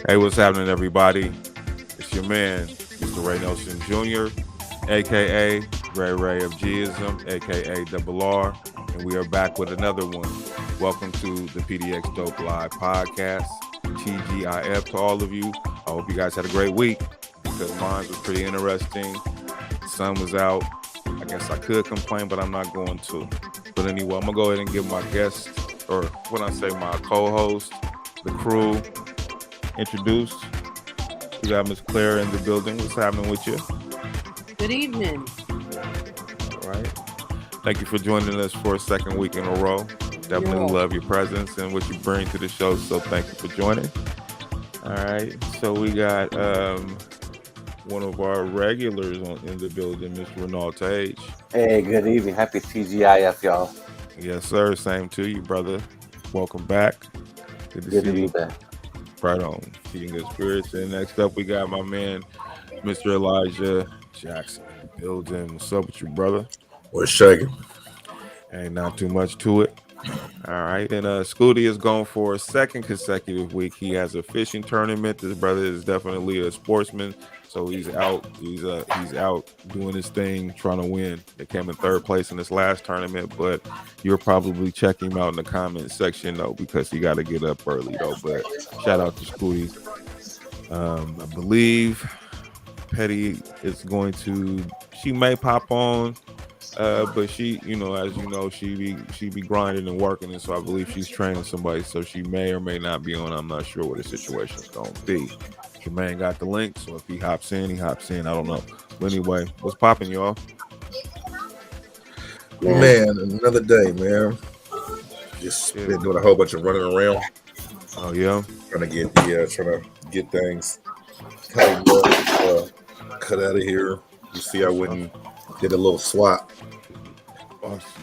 Hey, what's happening, everybody? It's your man, Mr. Ray Nelson Jr., aka Ray of Gism, aka Double R, and we are back with another one. Welcome to the PDXDOPE Live Podcast, TGIF to all of you. I hope you guys had a great week because mine was pretty interesting. The sun was out. I guess I could complain, but I'm not going to. But anyway, I'm gonna go ahead and give my guest, or when I say my co-host, the crew, introduced. We got Miss Claire in the building. What's happening with you? Good evening. All right. Thank you for joining us for a second week in a row. Definitely love your presence and what you bring to the show. So thank you for joining. All right. So we got one of our regulars in the building, Mr. Renault Tage. Hey, good evening. Happy TGIF, y'all. Yes, sir. Same to you, brother. Welcome back. Good to be back. Right on. Keeping good spirits. And next up, we got my man, Mr. Elijah Jackson in the building. What's up with you, brother? What's shaking? Ain't not too much to it. All right. And Scooty is going for a second consecutive week. He has a fishing tournament. This brother is definitely a sportsman. So he's out. He's out doing his thing, trying to win. They came in third place in this last tournament, but you'll probably check him out in the comment section though, because he got to get up early though. But shout out to Scooty. I believe Petty is going to. She may pop on, but she, as you know, she be grinding and working, and so I believe she's training somebody. So she may or may not be on. I'm not sure what the situation is going to be. Jermaine got the link, so if he hops in, he hops in. I don't know. But anyway, what's popping, y'all? Man, another day, man. Just been doing a whole bunch of running around. Oh yeah, trying to get things cut out of here. You see, I went and did a little swap.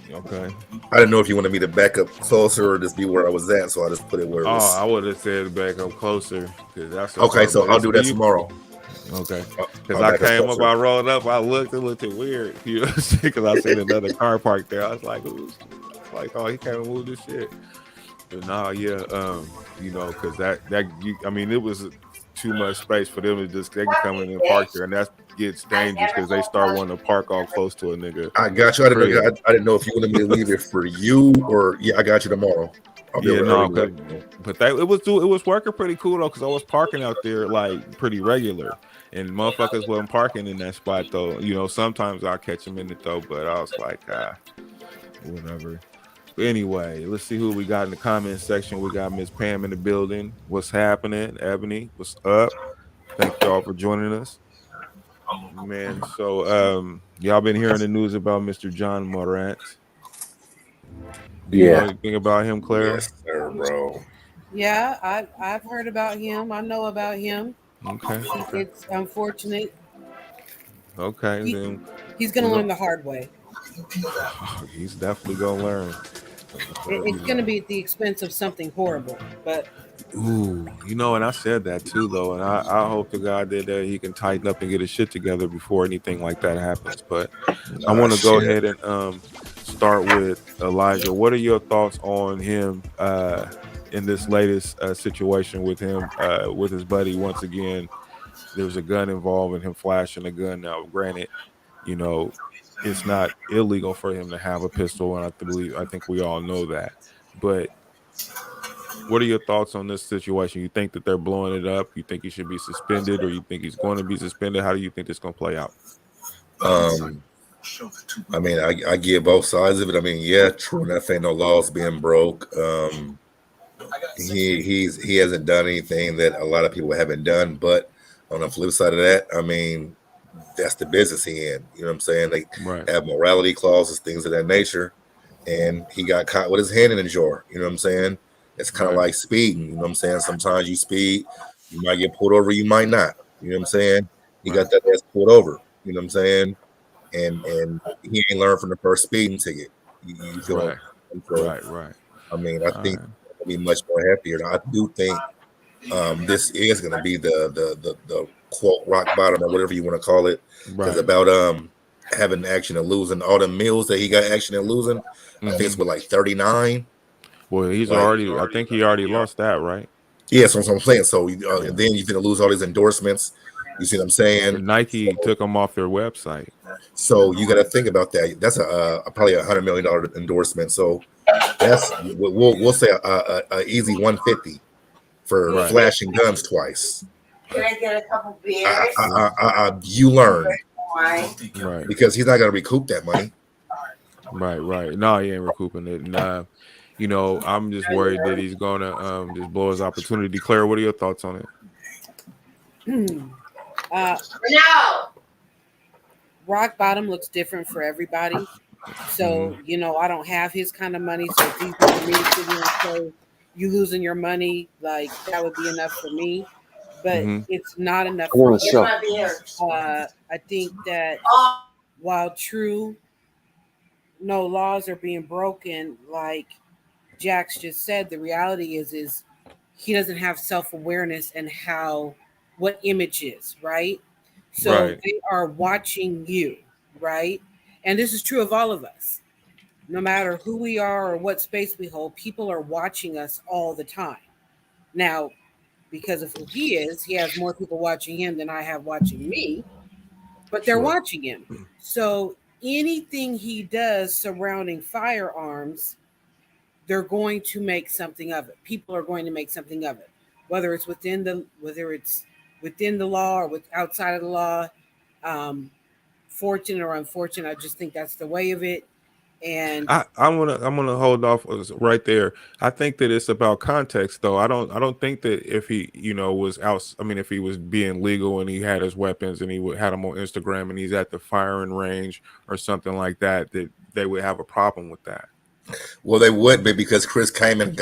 Okay. I didn't know if you wanted me to back up closer or just be where I was at, so I just put it where it was. I would have said back up closer because that's okay. So I'll do that tomorrow. Okay. Because I came up, I rolled up, I looked, it looked weird. You know, because I seen another car parked there. I was like, oh, he can't move this shit. But nah, yeah, because it was too much space for them to just they can come in and park there, and that gets dangerous because they start wanting to park all close to a nigga. I got you. I didn't know if you wanted me to leave it for you or I got you tomorrow. But it was working pretty cool though, because I was parking out there like pretty regular, and motherfuckers wasn't parking in that spot though. Sometimes I'll catch them in it though, but I was like, whatever. But anyway, let's see who we got in the comment section. We got Miss Pam in the building. What's happening? Ebony, what's up? Thank y'all for joining us. Man, so y'all been hearing the news about Mr. John Morant. Do you know anything about him, Claire? Yes, sir, bro. Yeah, I've heard about him. I know about him. Okay. It's unfortunate. Okay, then he's gonna learn the hard way. He's definitely gonna learn. It's gonna be at the expense of something horrible, but. Ooh, and I said that too, though, and I hope to God that he can tighten up and get his shit together before anything like that happens. But I want to go ahead and start with Elijah. What are your thoughts on him in this latest situation with him, with his buddy? Once again, there's a gun involved in him flashing a gun. Now, granted, it's not illegal for him to have a pistol, and I think we all know that. But what are your thoughts on this situation? You think that they're blowing it up? You think he should be suspended, or you think he's going to be suspended? How do you think this is going to play out? I get both sides of it. I mean, yeah, true enough, ain't no laws being broke. He hasn't done anything that a lot of people haven't done. But on the flip side of that, I mean, that's the business he in. You know what I'm saying? They have morality clauses, things of that nature, and he got caught with his hand in the jar. You know what I'm saying? It's kind of like speeding. You know what I'm saying? Sometimes you speed, you might get pulled over, you might not. You know what I'm saying? He got that ass pulled over. You know what I'm saying? And he ain't learned from the first speeding ticket. You feel right. Right. I mean, I think I'll be much more happier. I do think this is going to be the quote rock bottom or whatever you want to call it. Because about having action and losing all the meals that he got action and losing, I think it's with like 39. Well, he's I think he already lost that, right? Yeah, so I'm saying. So then you're gonna lose all these endorsements. You see what I'm saying? Nike took them off their website. So you got to think about that. That's probably $100 million endorsement. So that's we'll say a easy 150 for Right. flashing guns twice. Can I get a couple beers? You learn Right. because he's not gonna recoup that money. Right. No, he ain't recouping it. And you know, I'm just worried that he's gonna just blow his opportunity. Claire, what are your thoughts on it? No. Rock bottom looks different for everybody. So, you know, I don't have his kind of money. So it's easy for me to sit here and say, you losing your money, like that would be enough for me. But it's not enough for him. I think that while true, no laws are being broken, like Jax just said, the reality is he doesn't have self-awareness and what image is, right? So they are watching you, right? And this is true of all of us. No matter who we are or what space we hold, people are watching us all the time. Now, because of who he is, he has more people watching him than I have watching me, but they're watching him. So anything he does surrounding firearms, they're going to make something of it. People are going to make something of it, whether it's within the law or outside of the law. Fortunate or unfortunate, I just think that's the way of it. And I'm gonna hold off right there. I think that it's about context, though. I don't think that if he, you know, was out. I mean, if he was being legal and he had his weapons and he had them on Instagram and he's at the firing range or something like that, that they would have a problem with that. Well, they would be because Chris Kaman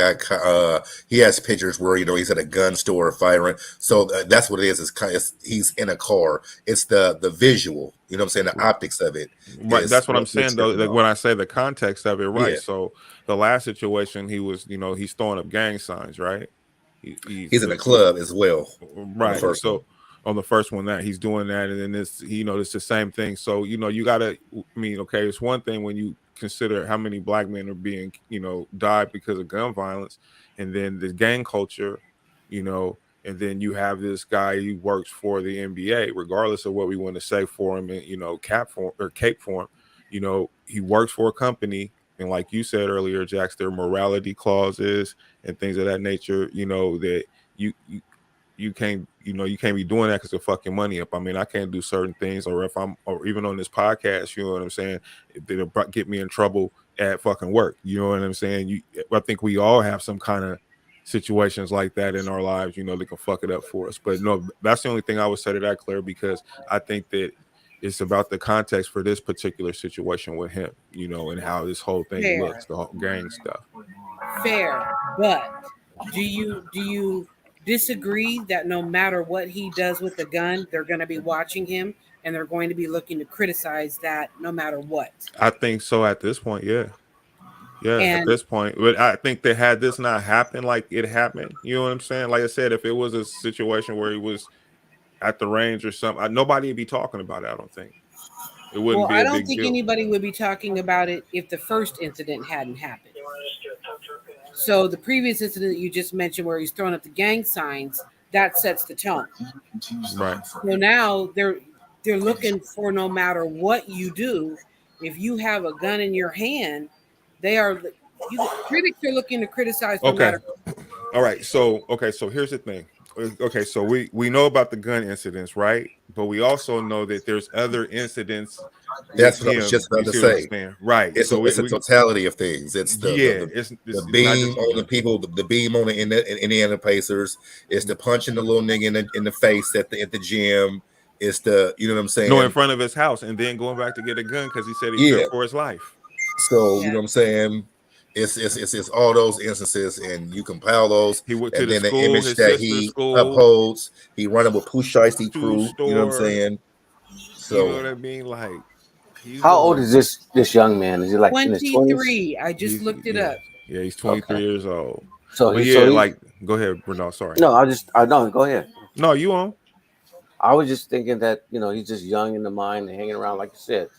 he has pictures where, you know, he's at a gun store firing. So that's what it is. It's he's in a car. It's the visual, you know what I'm saying? The optics of it. Right. That's what I'm saying, though. Like when I say the context of it, right? Yeah. So the last situation, he was, you know, he's throwing up gang signs, right? He's in a club as well. Right. So on the first one that he's doing that, and then this, you know, it's the same thing. So, you know, you gotta, I mean, okay, it's one thing when you consider how many black men are being, you know, died because of gun violence, and then the gang culture, you know, and then you have this guy who works for the NBA, regardless of what we want to say for him, and, you know, cape for him, you know, he works for a company, and like you said earlier, Jax, there are morality clauses and things of that nature, you know, that you can't, you know, you can't be doing that because of fucking money up. I mean, I can't do certain things, or if I'm, or even on this podcast, you know what I'm saying, it'll get me in trouble at fucking work. You know what I'm saying? I think we all have some kind of situations like that in our lives, you know, that can fuck it up for us. But no, that's the only thing I would say to that, Claire, because I think that it's about the context for this particular situation with him, you know, and how this whole thing looks, the whole gang stuff. Fair, but do you disagree that no matter what he does with the gun, they're going to be watching him and they're going to be looking to criticize that no matter what? I think so at this point, yeah. At this point. But I think that had this not happened like it happened, you know what I'm saying? Like I said, if it was a situation where he was at the range or something, nobody would be talking about it, I don't think. It wouldn't be a big deal. I don't think anybody would be talking about it if the first incident hadn't happened. So the previous incident that you just mentioned where he's throwing up the gang signs, that sets the tone. Right. So now they're looking for, no matter what you do, if you have a gun in your hand, critics are looking to criticize no matter what. All right. So here's the thing. Okay, so we know about the gun incidents, right? But we also know that there's other incidents. That's what I was just about to say. Right. It's a totality of things. It's the beam on the people, the beam on the Indiana Pacers. It's the punching the little nigga in the face at the gym. It's the, you know what I'm saying? No, in front of his house, and then going back to get a gun because he said he feared for his life. So you know what I'm saying? It's all those instances, and you compile those, he went and to then the image that he upholds. He running with Pooh Shiesty crew. You know what I'm saying? So you know what I mean? Like, how old is this young man? Is he like 23? I just looked it up. Yeah, he's 23 years old. So go ahead, Bernard. Sorry. No, I know. Go ahead. No, you on? I was just thinking that, you know, he's just young in the mind and hanging around, like you said,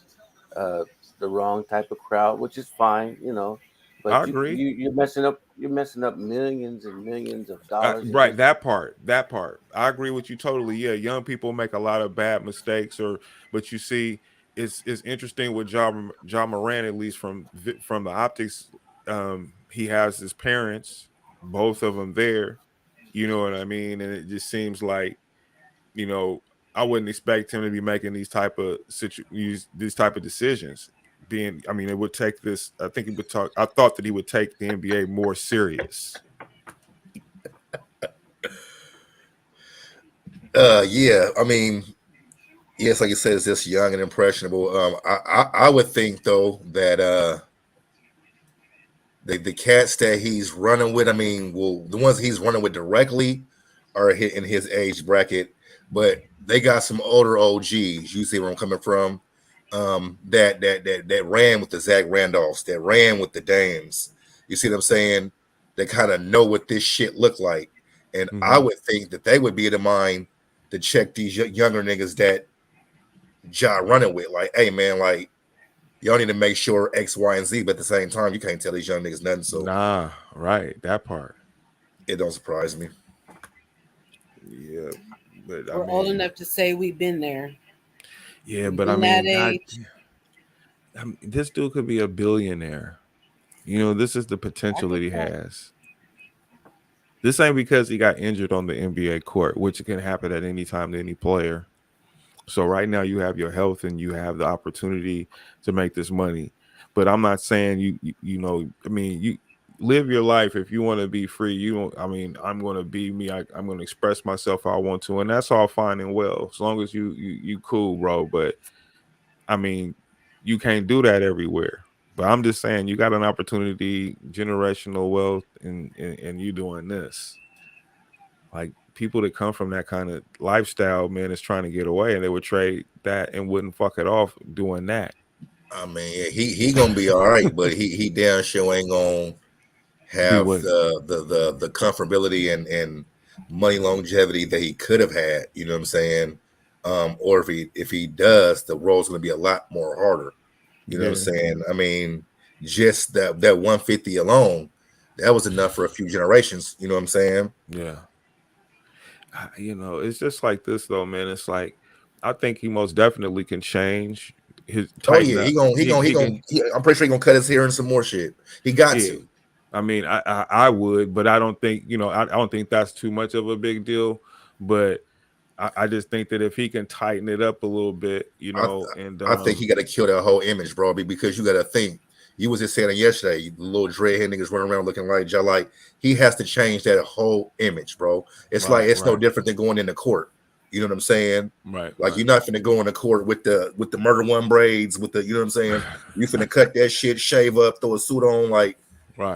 the wrong type of crowd, which is fine, you know. But I agree. you're messing up millions and millions of dollars. Right, that part. I agree with you totally. Yeah, young people make a lot of bad mistakes, but you see, it's interesting with John Morant, at least from the optics. He has his parents, both of them there. You know what I mean? And it just seems like, you know, I wouldn't expect him to be making these type of decisions. Being, I mean, it would take this. I think he would talk. I thought that he would take the NBA more serious. Yeah, I mean, yes, like you said, it's just young and impressionable. I would think though that the cats that he's running with, I mean, well, the ones he's running with directly are in his age bracket, but they got some older OGs. You see where I'm coming from? That ran with the Zach Randolphs, that ran with the Dames. You see what I'm saying? They kind of know what this shit look like, and I would think that they would be in the mind to check these younger niggas that Ja running with. Like, hey man, like y'all need to make sure X, Y, and Z, but at the same time, you can't tell these young niggas nothing. So nah, right, that part. It don't surprise me. Yeah, but we're old enough to say we've been there. Yeah, but I mean, this dude could be a billionaire. You know, this is the potential that he has. This ain't because he got injured on the NBA court, which can happen at any time to any player. So right now you have your health and you have the opportunity to make this money. But I'm not saying you know, I mean, you live your life. If you want to be free, you don't, I mean, I'm going to be me. I'm going to express myself how I want to. And that's all fine and well, as long as you cool, bro. But I mean, you can't do that everywhere. But I'm just saying, you got an opportunity, generational wealth, and you doing this. Like, people that come from that kind of lifestyle, man, is trying to get away, and they would trade that and wouldn't fuck it off doing that. I mean, he gonna be all right, but he damn sure ain't gonna have the comfortability and money longevity that he could have had. You know what I'm saying? Or if he does, the road's gonna be a lot more harder. You know what I'm saying? I mean, just that 150 alone, that was enough for a few generations. You know what I'm saying? Yeah. You know, it's just like this though, man. It's like, I think he most definitely can change his. Oh yeah, he gonna. I'm pretty sure he gonna cut his hair and some more shit. He got to. I mean, I would, but I don't think, you know, I don't think that's too much of a big deal. But I just think that if he can tighten it up a little bit, you know, I think he got to kill that whole image, bro, because you got to think. You was just saying it yesterday, the little dreadhead niggas running around looking like Ja. Like, he has to change that whole image, bro. It's no different than going into court. You know what I'm saying? Right. Like, you're not finna go into court with the murder one braids, with the, you know what I'm saying? You finna cut that shit, shave up, throw a suit on, like,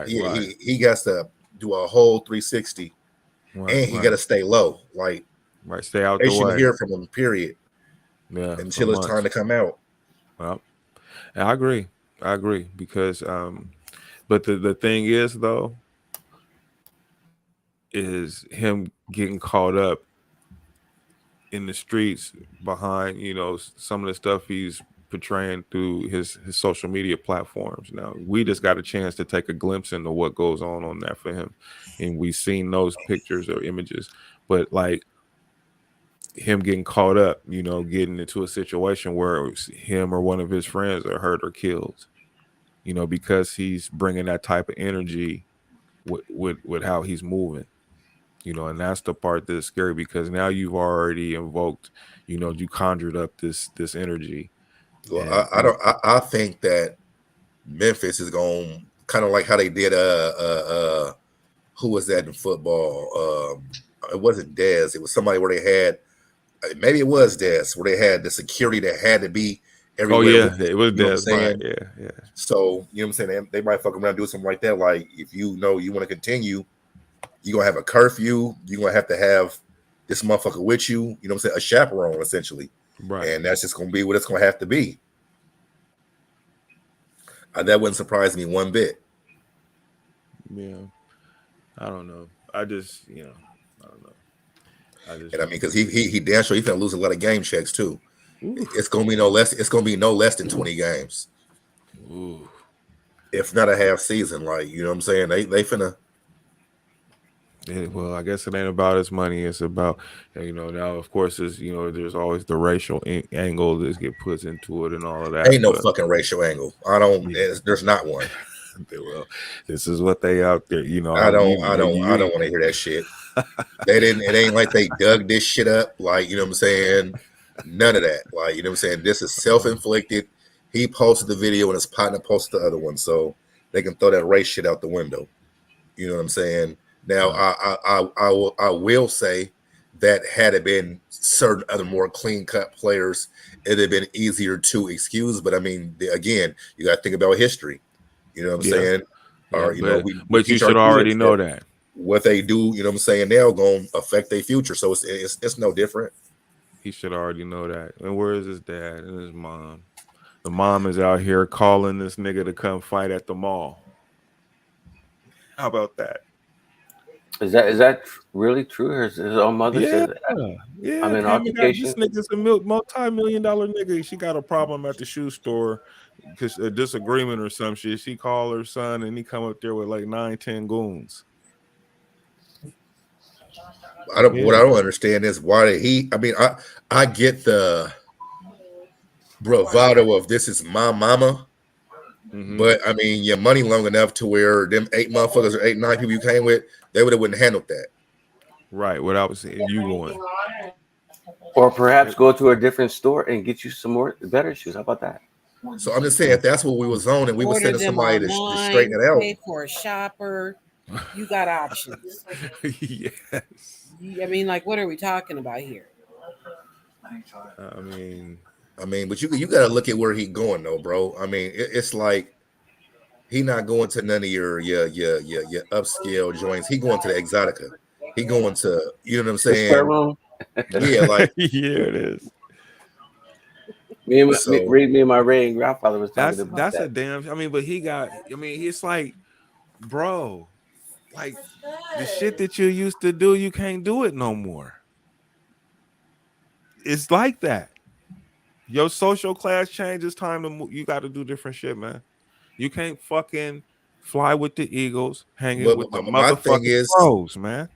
he got to do a whole 360, and he got to stay low, like, stay out they the way. shouldn't hear from him, period. Yeah, until it's time to come out. Well, I agree because but the thing is though, is him getting caught up in the streets behind, you know, some of the stuff he's portraying through his social media platforms. Now, we just got a chance to take a glimpse into what goes on that for him, and we've seen those pictures or images, but like him getting caught up, you know, getting into a situation where him or one of his friends are hurt or killed, you know, because he's bringing that type of energy with how he's moving, you know, and that's the part that's scary, because now you've already invoked, you know, you conjured up this energy. Well, I think that Memphis is going to kind of like how they did who was that in football? It wasn't Dez. It was somebody where they had, maybe it was Dez, where they had the security that had to be everywhere. Oh yeah, it was Dez. Right? Yeah. So you know what I'm saying? They might fuck around and do something like that. Like, if you know you want to continue, you're gonna have a curfew. You're gonna have to have this motherfucker with you. You know what I'm saying? A chaperone, essentially. Right. And that's just gonna be what it's gonna have to be. That wouldn't surprise me one bit. Yeah. I don't know. I just, you know, I don't know. And I mean, because he damn sure he's gonna lose a lot of game checks too. Ooh. It's gonna be no less. It's gonna be no less than 20 games. Ooh. if not a half season. Like, you know what I'm saying? They finna. Yeah, well, I guess it ain't about his money. It's about, now, of course, there's always the racial angle that get put into it and all of that. Ain't no fucking racial angle. I don't. Yeah. There's not one. Well, this is what they out there. I don't want to hear that shit. They didn't. It ain't like they dug this shit up. Like, you know what I'm saying? None of that. Like, you know what I'm saying? This is self-inflicted. He posted the video and his partner posted the other one, so they can throw that race shit out the window. You know what I'm saying? Now, I will say that had it been certain other more clean-cut players, it'd have been easier to excuse. But I mean, again, you got to think about history. You know what I'm saying? Or but you should already know that what they do, you know what I'm saying, now going to affect their future. So it's no different. He should already know that. And where is his dad and his mom? The mom is out here calling this nigga to come fight at the mall. How about that? Is that really true? Or his own mother said that? Yeah. I'm in altercation. This nigga's a multi-million-dollar nigga. She got a problem at the shoe store because a disagreement or some shit. She called her son and he come up there with like 9-10 goons. What I don't understand is why did he? I mean, I get the bravado of this is my mama, but I mean, your money long enough to where them 8 motherfuckers or 8, 9 people you came with, they wouldn't handled that. Right. Without seeing you going. Or perhaps go to a different store and get you some more better shoes. How about that? So I'm just saying, if that's what we was on and we were sending somebody to straighten it out. Pay for a shopper. You got options. Yes. I mean, like, what are we talking about here? I mean, but you got to look at where he going though, bro. I mean, it's like he not going to none of your upscale joints. He going to the Exotica. He going to, you know what I'm saying? Yeah, like yeah, it is. Me and my Ray and grandfather was talking about that's that. a damn. I mean, but it's like, bro, like the shit that you used to do, you can't do it no more. It's like that. Your social class changes. Time to move. You got to do different shit, man. You can't fucking fly with the Eagles, hanging with the motherfucking pros, man.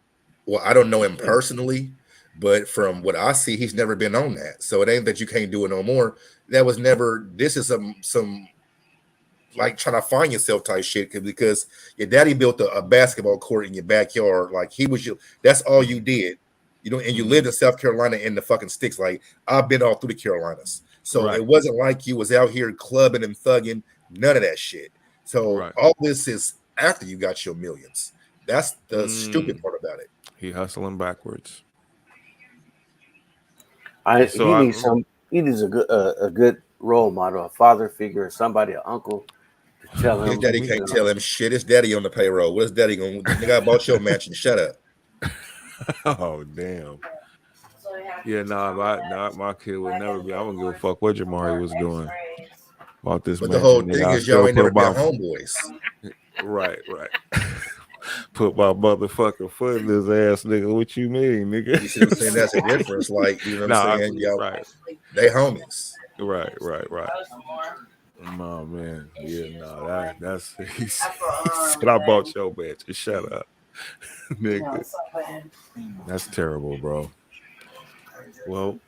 Well, I don't know him personally, but from what I see, he's never been on that. So it ain't that you can't do it no more. That was never. This is some like trying to find yourself type shit because your daddy built a basketball court in your backyard. Like he was that's all you did. You know, and you lived in South Carolina in the fucking sticks. Like I've been all through the Carolinas. So It wasn't like you was out here clubbing and thugging, none of that shit. So all this is after you got your millions. That's the stupid part about it. He hustling backwards. He needs a good role model, a father figure, somebody, an uncle to tell him. His daddy can't tell him shit. His daddy on the payroll. What is daddy going? Nigga, I bought your mansion. Shut up. Oh damn. Yeah, my kid would never be. I wouldn't give a fuck what Jamari was doing about this. But the whole thing is y'all ain't never been homeboys. Right. Put my motherfucking foot in his ass, nigga. What you mean, nigga? You see what I'm saying? That's a difference. Like, you know what I'm saying? Y'all, they homies. Right. Oh man, yeah, that's he said I bought your bitch. Shut up, nigga. That's terrible, bro. Well,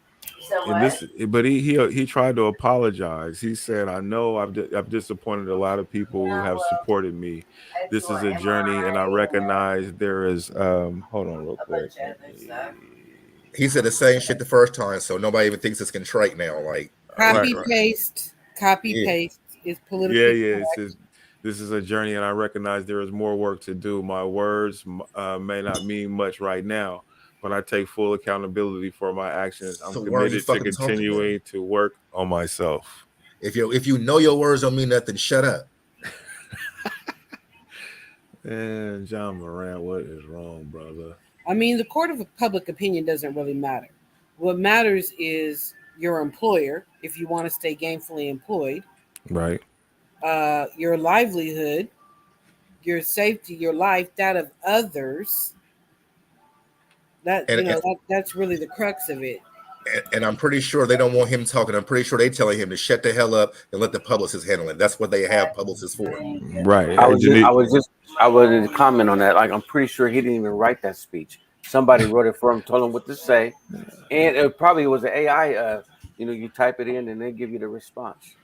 but he tried to apologize. He said, "I know I've disappointed a lot of people who have supported me. This is a journey, and I recognize there is." Hold on, real quick. He said the same shit the first time, so nobody even thinks it's contrite now. Like copy paste is political. Yeah. It says, this is a journey, and I recognize there is more work to do. My words may not mean much right now, but I take full accountability for my actions. I'm committed to continuing to work on myself. If you know your words don't mean nothing, shut up. And John Morant, what is wrong, brother? I mean, the court of public opinion doesn't really matter. What matters is your employer, if you want to stay gainfully employed. Right. Your livelihood, your safety, your life, that of others. That's really the crux of it. And I'm pretty sure they don't want him talking. I'm pretty sure they telling him to shut the hell up and let the publicist handle it. That's what they have publicists for. Right. I would comment on that. Like, I'm pretty sure he didn't even write that speech. Somebody wrote it for him, told him what to say, and it probably was an AI. You type it in and they give you the response.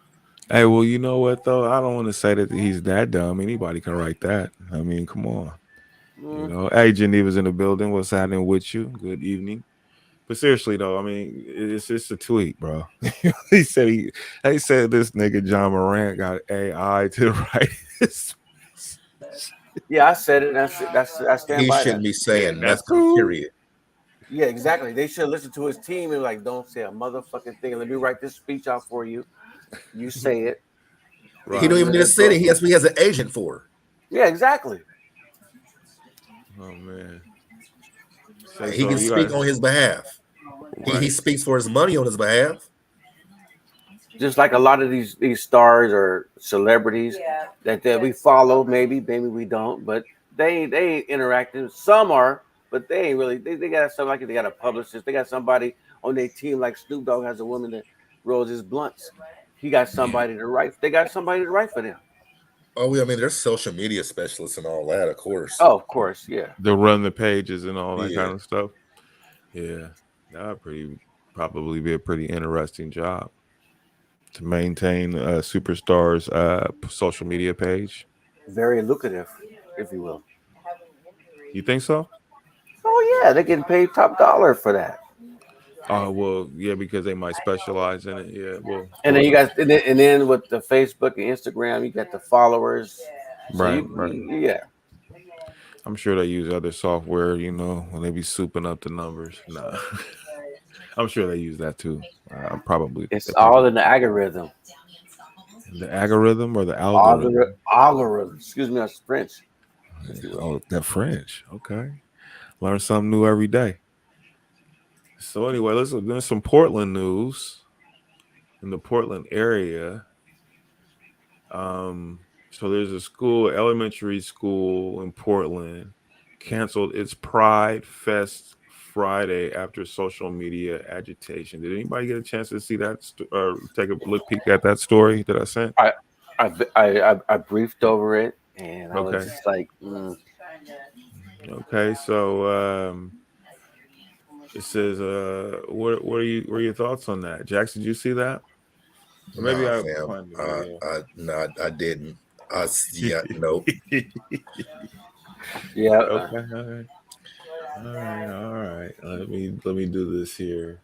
Hey, well, you know what though? I don't want to say that he's that dumb. Anybody can write that. I mean, come on. You know, hey, Geneva's in the building. What's happening with you? Good evening. But seriously though, I mean, it's just a tweet, bro. he said this nigga John Morant got AI to write his. Yeah, I said it. I stand He by shouldn't that. be saying That's nothing. cool. Period. Yeah, exactly. They should listen to his team and like, don't say a motherfucking thing. Let me write this speech out for you. You say it. Right. He don't even need to say it. He has an agent for. Yeah, exactly. Oh man. He can speak on his behalf. Right. He speaks for his money on his behalf. Just like a lot of these stars or celebrities that we follow, maybe we don't, but they ain't interacting. Some are, but they ain't really. They got something like they got a publicist. They got somebody on their team, like Snoop Dogg has a woman that rolls his blunts. He got somebody to write. They got somebody to write for them. Oh, I mean, there's social media specialists and all that, of course. Oh, of course, yeah. They'll run the pages and all that kind of stuff. Yeah, that would probably be a pretty interesting job to maintain a superstar's social media page. Very lucrative, if you will. You think so? Oh yeah, they're getting paid top dollar for that. Oh well, yeah, because they might specialize in it. Yeah, well, and then you guys, and then with the Facebook and Instagram, you got the followers. Right. Yeah. I'm sure they use other software, when they be souping up the numbers. Nah. I'm sure they use that too. Probably. It's all in the algorithm. The algorithm or the algorithm? Algorithm. Excuse me, that's French. Oh, that French. Okay. Learn something new every day. So anyway, there's some Portland news in the Portland area. So there's a elementary school in Portland, canceled its Pride Fest Friday after social media agitation. Did anybody get a chance to see that or take a peek at that story that I sent? I briefed over it, and I was just like, Okay, so it says, what are your thoughts on that, Jax? Did you see that? Or maybe I didn't. Nope. Yeah. Okay. All right. Let me do this here.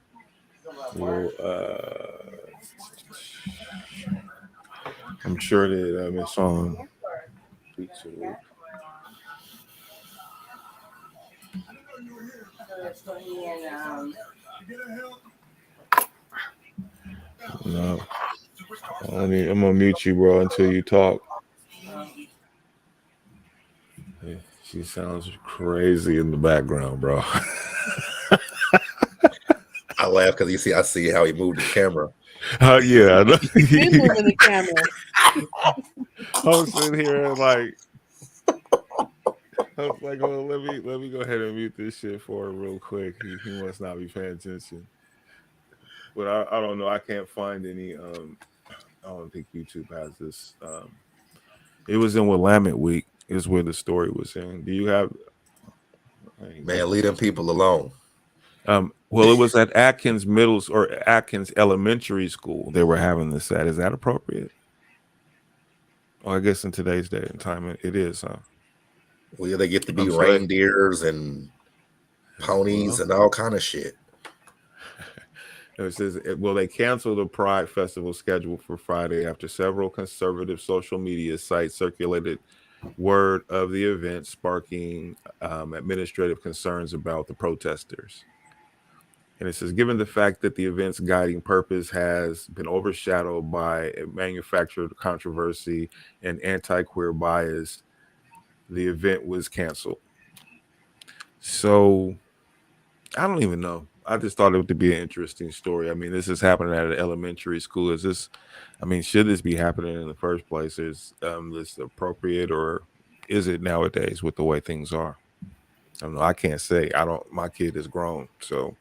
I'm sure that it's on YouTube. No. I'm gonna mute you, bro, until you talk. She sounds crazy in the background, bro. I laugh because I see how he moved the camera. Yeah, I know. He's been moving the camera. I'm sitting here like, I was like, well, let me go ahead and mute this shit for him real quick. He must not be paying attention. But I don't know. I can't find any. I don't think YouTube has this. It was in Willamette Week. Is where the story was in. Do you have? Man, leave them people alone. Well, it was at Atkins Atkins Elementary School. They were having this at. Is that appropriate? Well, I guess in today's day and time, it is, huh? Well, yeah, they get to be reindeers and ponies and all kind of shit. It says, they canceled the Pride Festival schedule for Friday after several conservative social media sites circulated word of the event, sparking administrative concerns about the protesters. And it says, given the fact that the event's guiding purpose has been overshadowed by a manufactured controversy and anti-queer bias, the event was canceled. So I don't even know. I just thought it would be an interesting story. I mean, this is happening at an elementary school. Should this be happening in the first place? Is this appropriate, or is it nowadays with the way things are? I don't know. I can't say. My kid is grown, so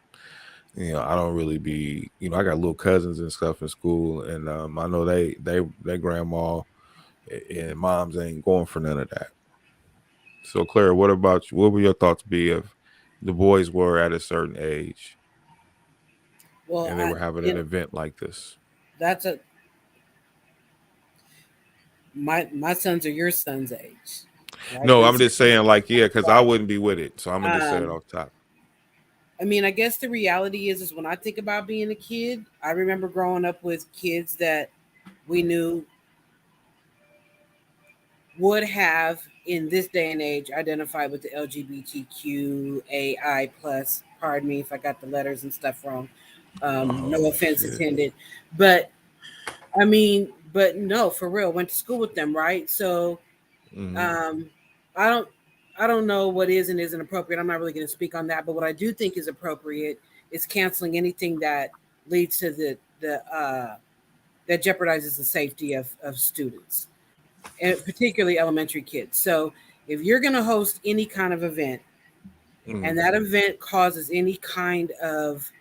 I don't really be, I got little cousins and stuff in school, and I know they grandma and moms ain't going for none of that. So, Claire, what about you? What would your thoughts be if the boys were at a certain age Well, and they were having an event like this? that's a my sons are your son's age, right? No, I'm just saying, like, yeah, because I wouldn't be with it. So I'm gonna just say it off top. I mean, I guess the reality is when I think about being a kid, I remember growing up with kids that we knew would have in this day and age identified with the LGBTQAI plus. Pardon me if I got the letters and stuff wrong. No offense intended, but I mean, but no, for real, went to school with them, right? So I don't I don't know what is and isn't appropriate. I'm not really going to speak on that, but what I do think is appropriate is canceling anything that leads to that jeopardizes the safety of students, and particularly elementary kids. So if you're going to host any kind of event and that event causes any kind of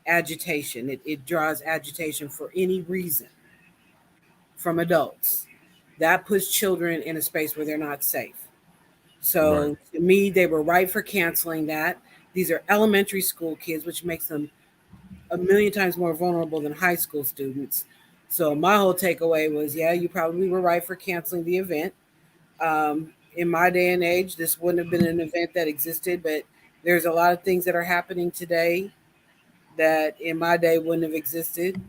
agitation, it draws agitation for any reason from adults, that puts children in a space where they're not safe. So to me, they were right for canceling that. These are elementary school kids, which makes them a million times more vulnerable than high school students. So my whole takeaway was, yeah, you probably were right for canceling the event. In my day and age, this wouldn't have been an event that existed, but there's a lot of things that are happening today that in my day wouldn't have existed,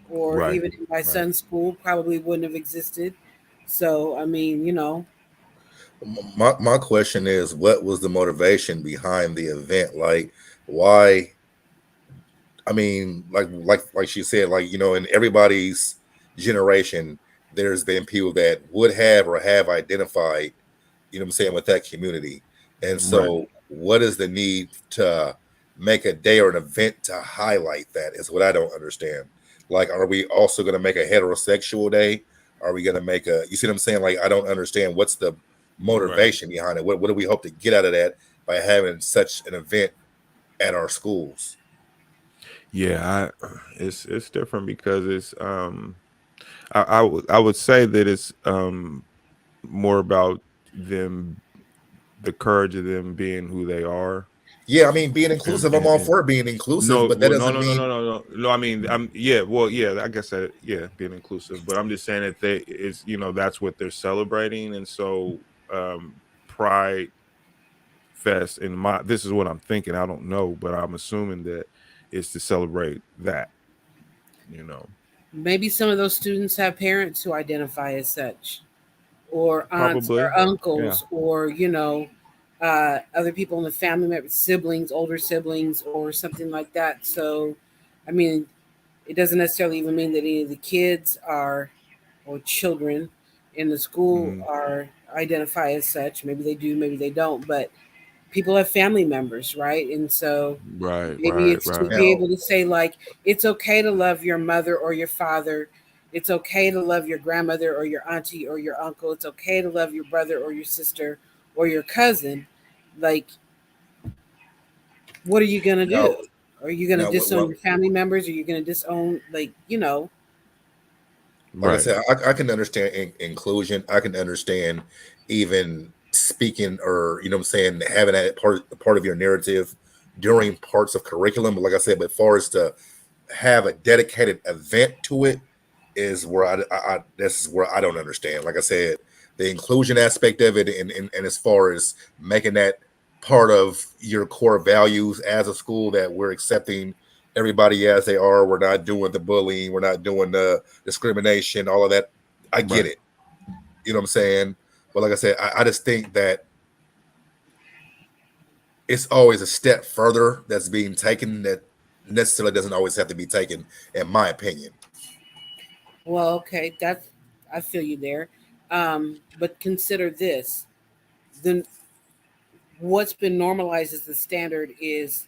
or even in my son's school probably wouldn't have existed. So, I mean, My question is, what was the motivation behind the event? Like, why? I mean, like she said, like, in everybody's generation, there's been people that would have or have identified, what I'm saying, with that community. And so what is the need to make a day or an event to highlight that is what I don't understand. Like, are we also going to make a heterosexual day? Are we going to make you see what I'm saying? Like, I don't understand what's the motivation behind it. What do we hope to get out of that by having such an event at our schools? Yeah, it's different because it's I would say that it's more about them, the courage of them being who they are. Yeah, I mean, being inclusive. I'm all for being inclusive, but that doesn't mean. No. I mean, yeah. I guess that, yeah, being inclusive. But I'm just saying that that's what they're celebrating, and so Pride Fest. This is what I'm thinking. I don't know, but I'm assuming that it's to celebrate that. Maybe some of those students have parents who identify as such, or aunts Probably, or uncles, or other people in the family, maybe siblings, older siblings, or something like that. So, I mean, it doesn't necessarily even mean that any of the kids are or children in the school are identify as such. Maybe they do, maybe they don't, but people have family members, right? And so maybe it's to be able to say, like, it's okay to love your mother or your father. It's okay to love your grandmother or your auntie or your uncle. It's okay to love your brother or your sister or your cousin. Like, what are you going to do? Are you going to disown your family members? Are you going to disown, like, Like I said, I can understand inclusion. I can understand even speaking, or what I'm saying, having that part of your narrative during parts of curriculum. But like I said, but as far as to have a dedicated event to it is where I this is where I don't understand. Like I said, the inclusion aspect of it, and as far as making that part of your core values as a school, that we're accepting everybody as they are. We're not doing the bullying. We're not doing the discrimination, all of that. I get it. You know what I'm saying? But like I said, I just think that it's always a step further that's being taken that necessarily doesn't always have to be taken, in my opinion. Well, okay, I feel you there. But consider this. Then what's been normalized as the standard is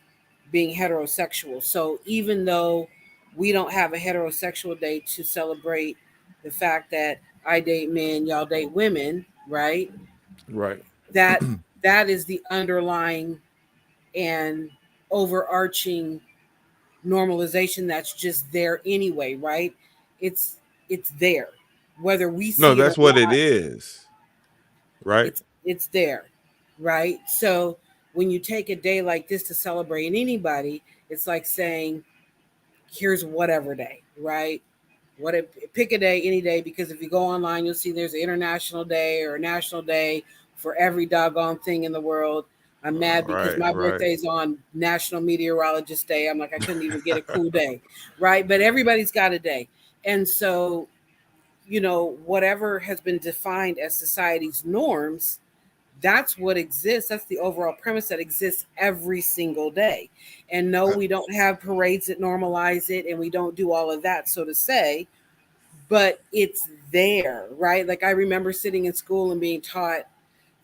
being heterosexual. So even though we don't have a heterosexual day to celebrate the fact that I date men, y'all date women, right? Right. That is the underlying and overarching normalization that's just there anyway, right? It's it's there, whether we No, see it or that's what it not. is, right? It's there, right? So when you take a day like this to celebrate anybody, it's like saying, here's whatever day, right? Pick a day, any day, because if you go online, you'll see there's an international day or a national day for every doggone thing in the world. I'm mad because Right, my right. birthday's on National Meteorologist Day. I'm like, I couldn't even get a cool day, right? But everybody's got a day. And so, whatever has been defined as society's norms, that's what exists. That's the overall premise that exists every single day. And no, we don't have parades that normalize it, and we don't do all of that, so to say, but it's there, right? Like I remember sitting in school and being taught,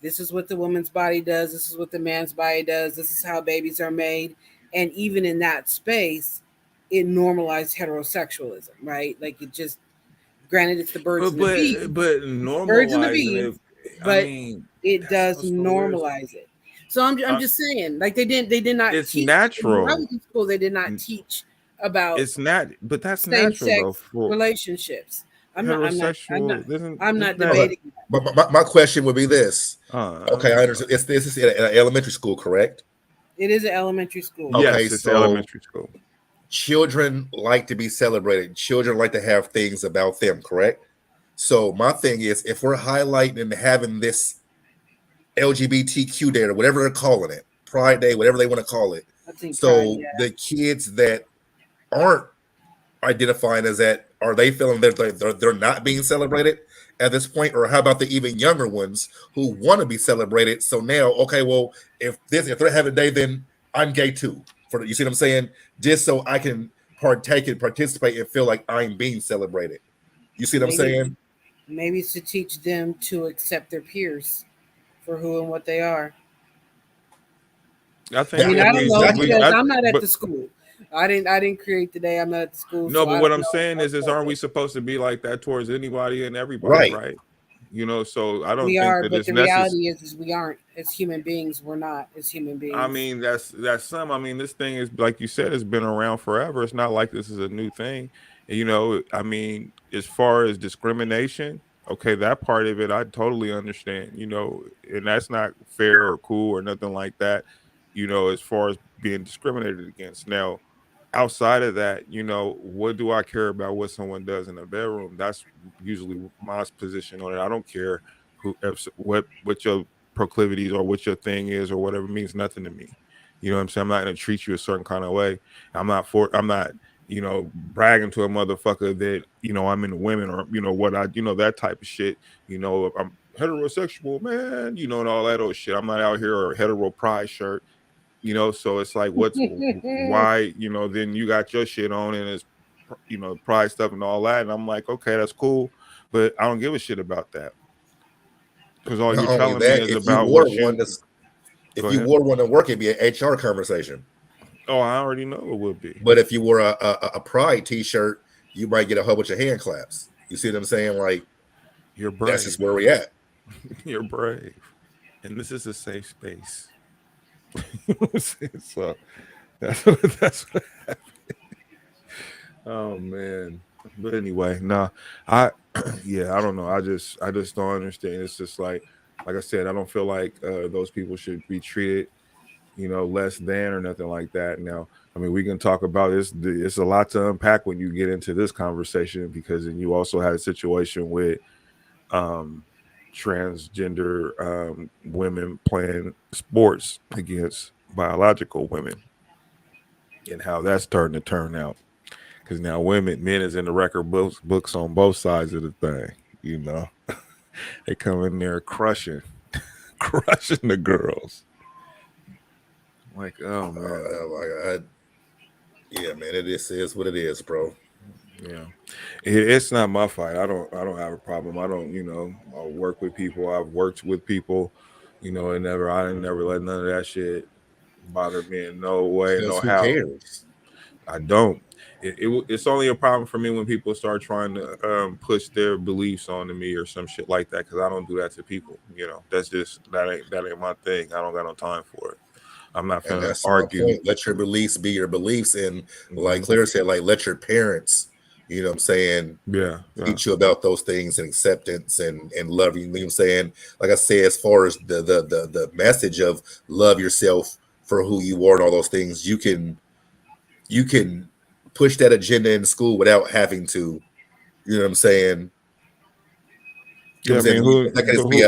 this is what the woman's body does, this is what the man's body does, this is how babies are made. And even in that space, it normalized heterosexualism, right? Like it just, granted, it's the birds and the bees, But birds and the normalizing bees, it, I but mean, it that's does also weird. normalize it. So I'm Uh, just saying, like they did not it's teach when I natural. was in school. They did not teach about It's not, but that's same natural though sex for relationships. heterosexual. Isn't I'm not that? debating that. But my question would be this. Okay, I Uh, understand. This is at an elementary school, correct? It is an elementary school. Okay, yes, it's so elementary school. children like to be celebrated. Children like to have things about them, correct? So my thing is, if we're highlighting and having this LGBTQ day or whatever they're calling it, Pride Day, whatever they want to call it, I think pride, so yeah. the kids that aren't identifying as that, are they feeling that they're not being celebrated at this point? Or how about the even younger ones who want to be celebrated? So now, okay, well, if they're having a day, then I'm gay too. You see what I'm saying? Just so I can partake and participate and feel like I'm being celebrated. You see what I'm Maybe saying? maybe it's to teach them to accept their peers for who and what they are. I I think mean, it I don't needs know to Exactly. be. because I'm not at But the school. I didn't create the day. I'm not at the school, no, so but I what don't I'm know saying what's is, going aren't we on. supposed to be like that towards anybody and everybody, Right. right? So I don't We think are, that but it's the necessary. reality is we aren't as human beings. We're not as human I beings. mean, that's some. I mean, this thing is like you said, it's been around forever. It's not like this is a new thing. I mean, as far as discrimination, okay, that part of it, I totally understand. And that's not fair or cool or nothing like that. As far as being discriminated against. Now, outside of that, what do I care about what someone does in the bedroom? That's usually my position on it. I don't care what your proclivities or what your thing is or whatever means nothing to me. You know what I'm saying? I'm not gonna treat you a certain kind of way. I'm not, bragging to a motherfucker that, I'm into women or, what that type of shit. I'm heterosexual, man, and all that old shit. I'm not out here a hetero pride shirt, so it's like, why, then you got your shit on and it's, pride stuff and all that. And I'm like, okay, that's cool. But I don't give a shit about that. Because all Not you're only telling me that, is about what you if go you ahead. wore one to work, it'd be an HR conversation. Oh, I already know it would be. But if you wore a Pride T-shirt, you might get a whole bunch of hand claps. You see what I'm saying? Like, You're that's just brave. where we at. You're brave. And this is a safe space. So that's what happened. Oh man. But anyway, nah, I yeah, I don't know. I just don't understand. It's just like I said, I don't feel like those people should be treated, less than or nothing like that. Now, I mean, we can talk about this. It's a lot to unpack when you get into this conversation because then you also had a situation with um transgender women playing sports against biological women and how that's starting to turn out because now men is in the record books on both sides of the thing. They come in there crushing crushing the girls. Like, oh man. Yeah, man, it is what it is, bro. Yeah, it's not my fight. I don't have a problem. I don't, I work with people. I've worked with people, and I didn't never let none of that shit bother me in no way, Because no who how. cares? I don't. It's only a problem for me when people start trying to push their beliefs onto me or some shit like that because I don't do that to people. That's just that ain't my thing. I don't got no time for it. I'm not And gonna that's my argue. point. Let your beliefs be your beliefs. And like Claire said, like let your parents, you know what I'm saying, teach you about those things and acceptance and love. You know what I'm saying? Like I said, as far as the message of love yourself for who you are and all those things, you can push that agenda in school without having to, you know what I'm saying? You know what I'm saying? That could just be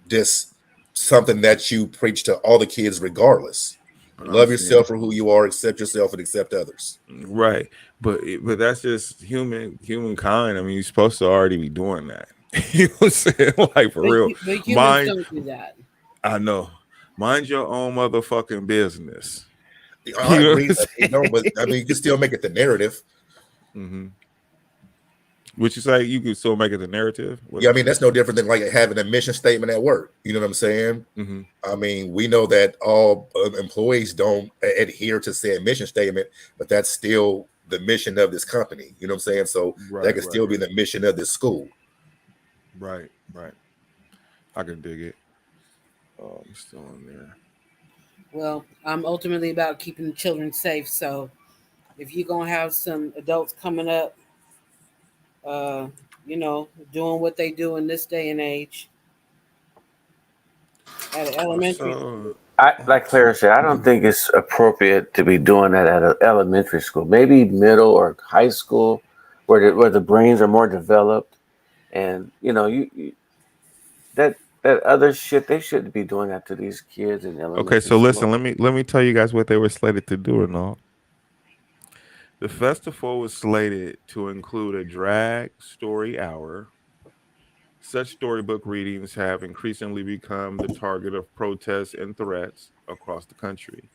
just something that you preach to all the kids regardless. Love yourself for who you are, accept yourself, and accept others. Right, but that's just humankind. I mean, you're supposed to already be doing that. You know what I'm saying? Like for real. But humans don't do that. I know. Mind your own motherfucking business. I agree. But I mean, you can still make it the narrative. Mm-hmm. Which is like you could still make it the narrative. Yeah, I mean that's no different than like having a mission statement at work. You know what I'm saying? Mm-hmm. I mean, we know that all employees don't adhere to said mission statement, but that's still the mission of this company. You know what I'm saying? So that could still be the mission of this school. Right. I can dig it. Oh, I'm still in there. Well, I'm ultimately about keeping the children safe. So if you're gonna have some adults coming up, doing what they do in this day and age at an elementary school. Like Clara said, I don't think it's appropriate to be doing that at an elementary school. Maybe middle or high school, where the brains are more developed, and that other shit they shouldn't be doing that to these kids in elementary. Okay, so listen, let me tell you guys what they were slated to do and all. The festival was slated to include a drag story hour. Such storybook readings have increasingly become the target of protests and threats across the country.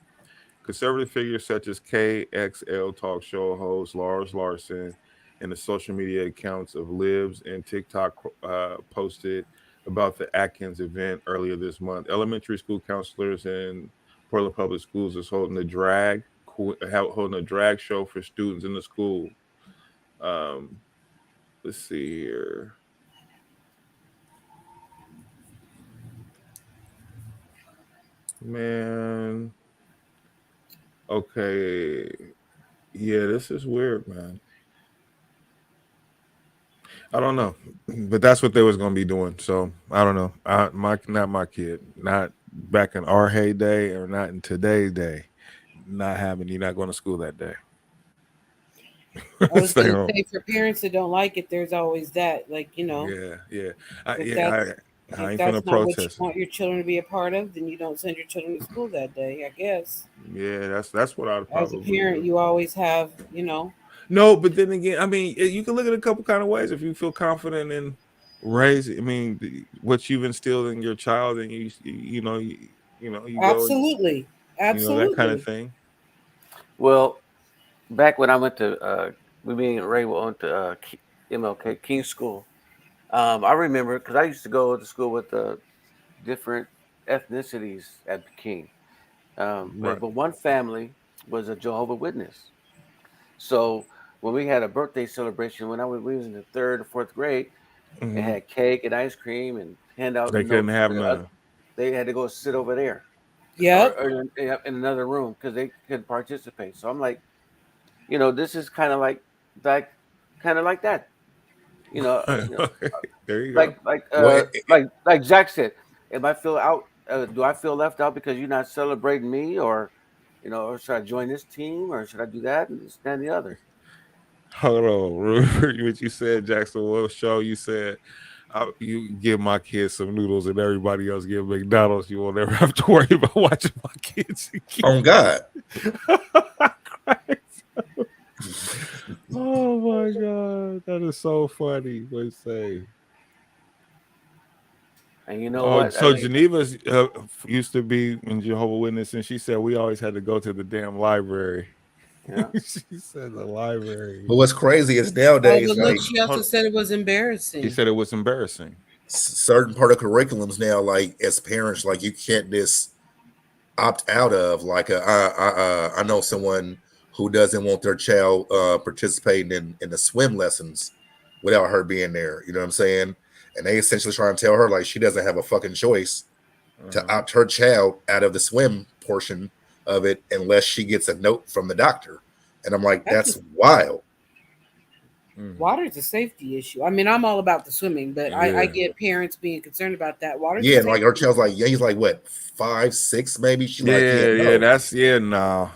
Conservative figures such as KXL talk show host Lars Larson and the social media accounts of Libs and TikTok posted about the Atkins event earlier this month. Elementary school counselors in Portland Public Schools is holding a drag show for students in the school. Let's see here. Man. Okay. Yeah, this is weird, man. I don't know, but that's what they was gonna be doing. So I don't know. Not my kid, not back in our heyday, or not in today's day. You're not going to school that day. I was going to say, for parents that don't like it, there's always that, Yeah. I if ain't that's gonna not what you protest. want your children to be a part of, then you don't send your children to school that day, I guess. Yeah, that's what I'd probably. As a parent, you always have, No, but then again, I mean, you can look at it a couple kind of ways. If you feel confident in raising, I mean, what you've instilled in your child, and you absolutely, go, that kind of thing. Well, back when I went to me and Ray went to MLK King School. I remember because I used to go to school with different ethnicities at King. But one family was a Jehovah's Witness. So when we had a birthday celebration, we was in the 3rd or 4th grade, they had cake and ice cream and hand out. They couldn't have none. They had to go sit over there. Yeah. Or in another room because they couldn't participate. So I'm like, this is kind of like that. There you go. Like Jack said, if I feel out, do I feel left out because you're not celebrating me, or or should I join this team, or should I do that and this, that, and the other? Hold on, remember what you said, Jackson? What show you said? You give my kids some noodles and everybody else give McDonald's. You won't ever have to worry about watching my kids again. On God. Oh my God, that is so funny. What say? And you know what? So Geneva's used to be in Jehovah's Witness, and she said we always had to go to the damn library. Yeah. She said the library. But what's crazy is nowadays, she also said it was embarrassing. She said it was embarrassing. Certain part of curriculums now, like as parents, like you can't just opt out of. Like I know someone who doesn't want their child participating in the swim lessons without her being there. You know what I'm saying? And they essentially try and tell her like she doesn't have a fucking choice to opt her child out of the swim portion of it unless she gets a note from the doctor. And I'm like, that's wild. Water's a safety issue. I mean, I'm all about the swimming, but I get parents being concerned about that. Water's and like her child's like, he's like what, 5, 6 maybe? She's like, no. That's no.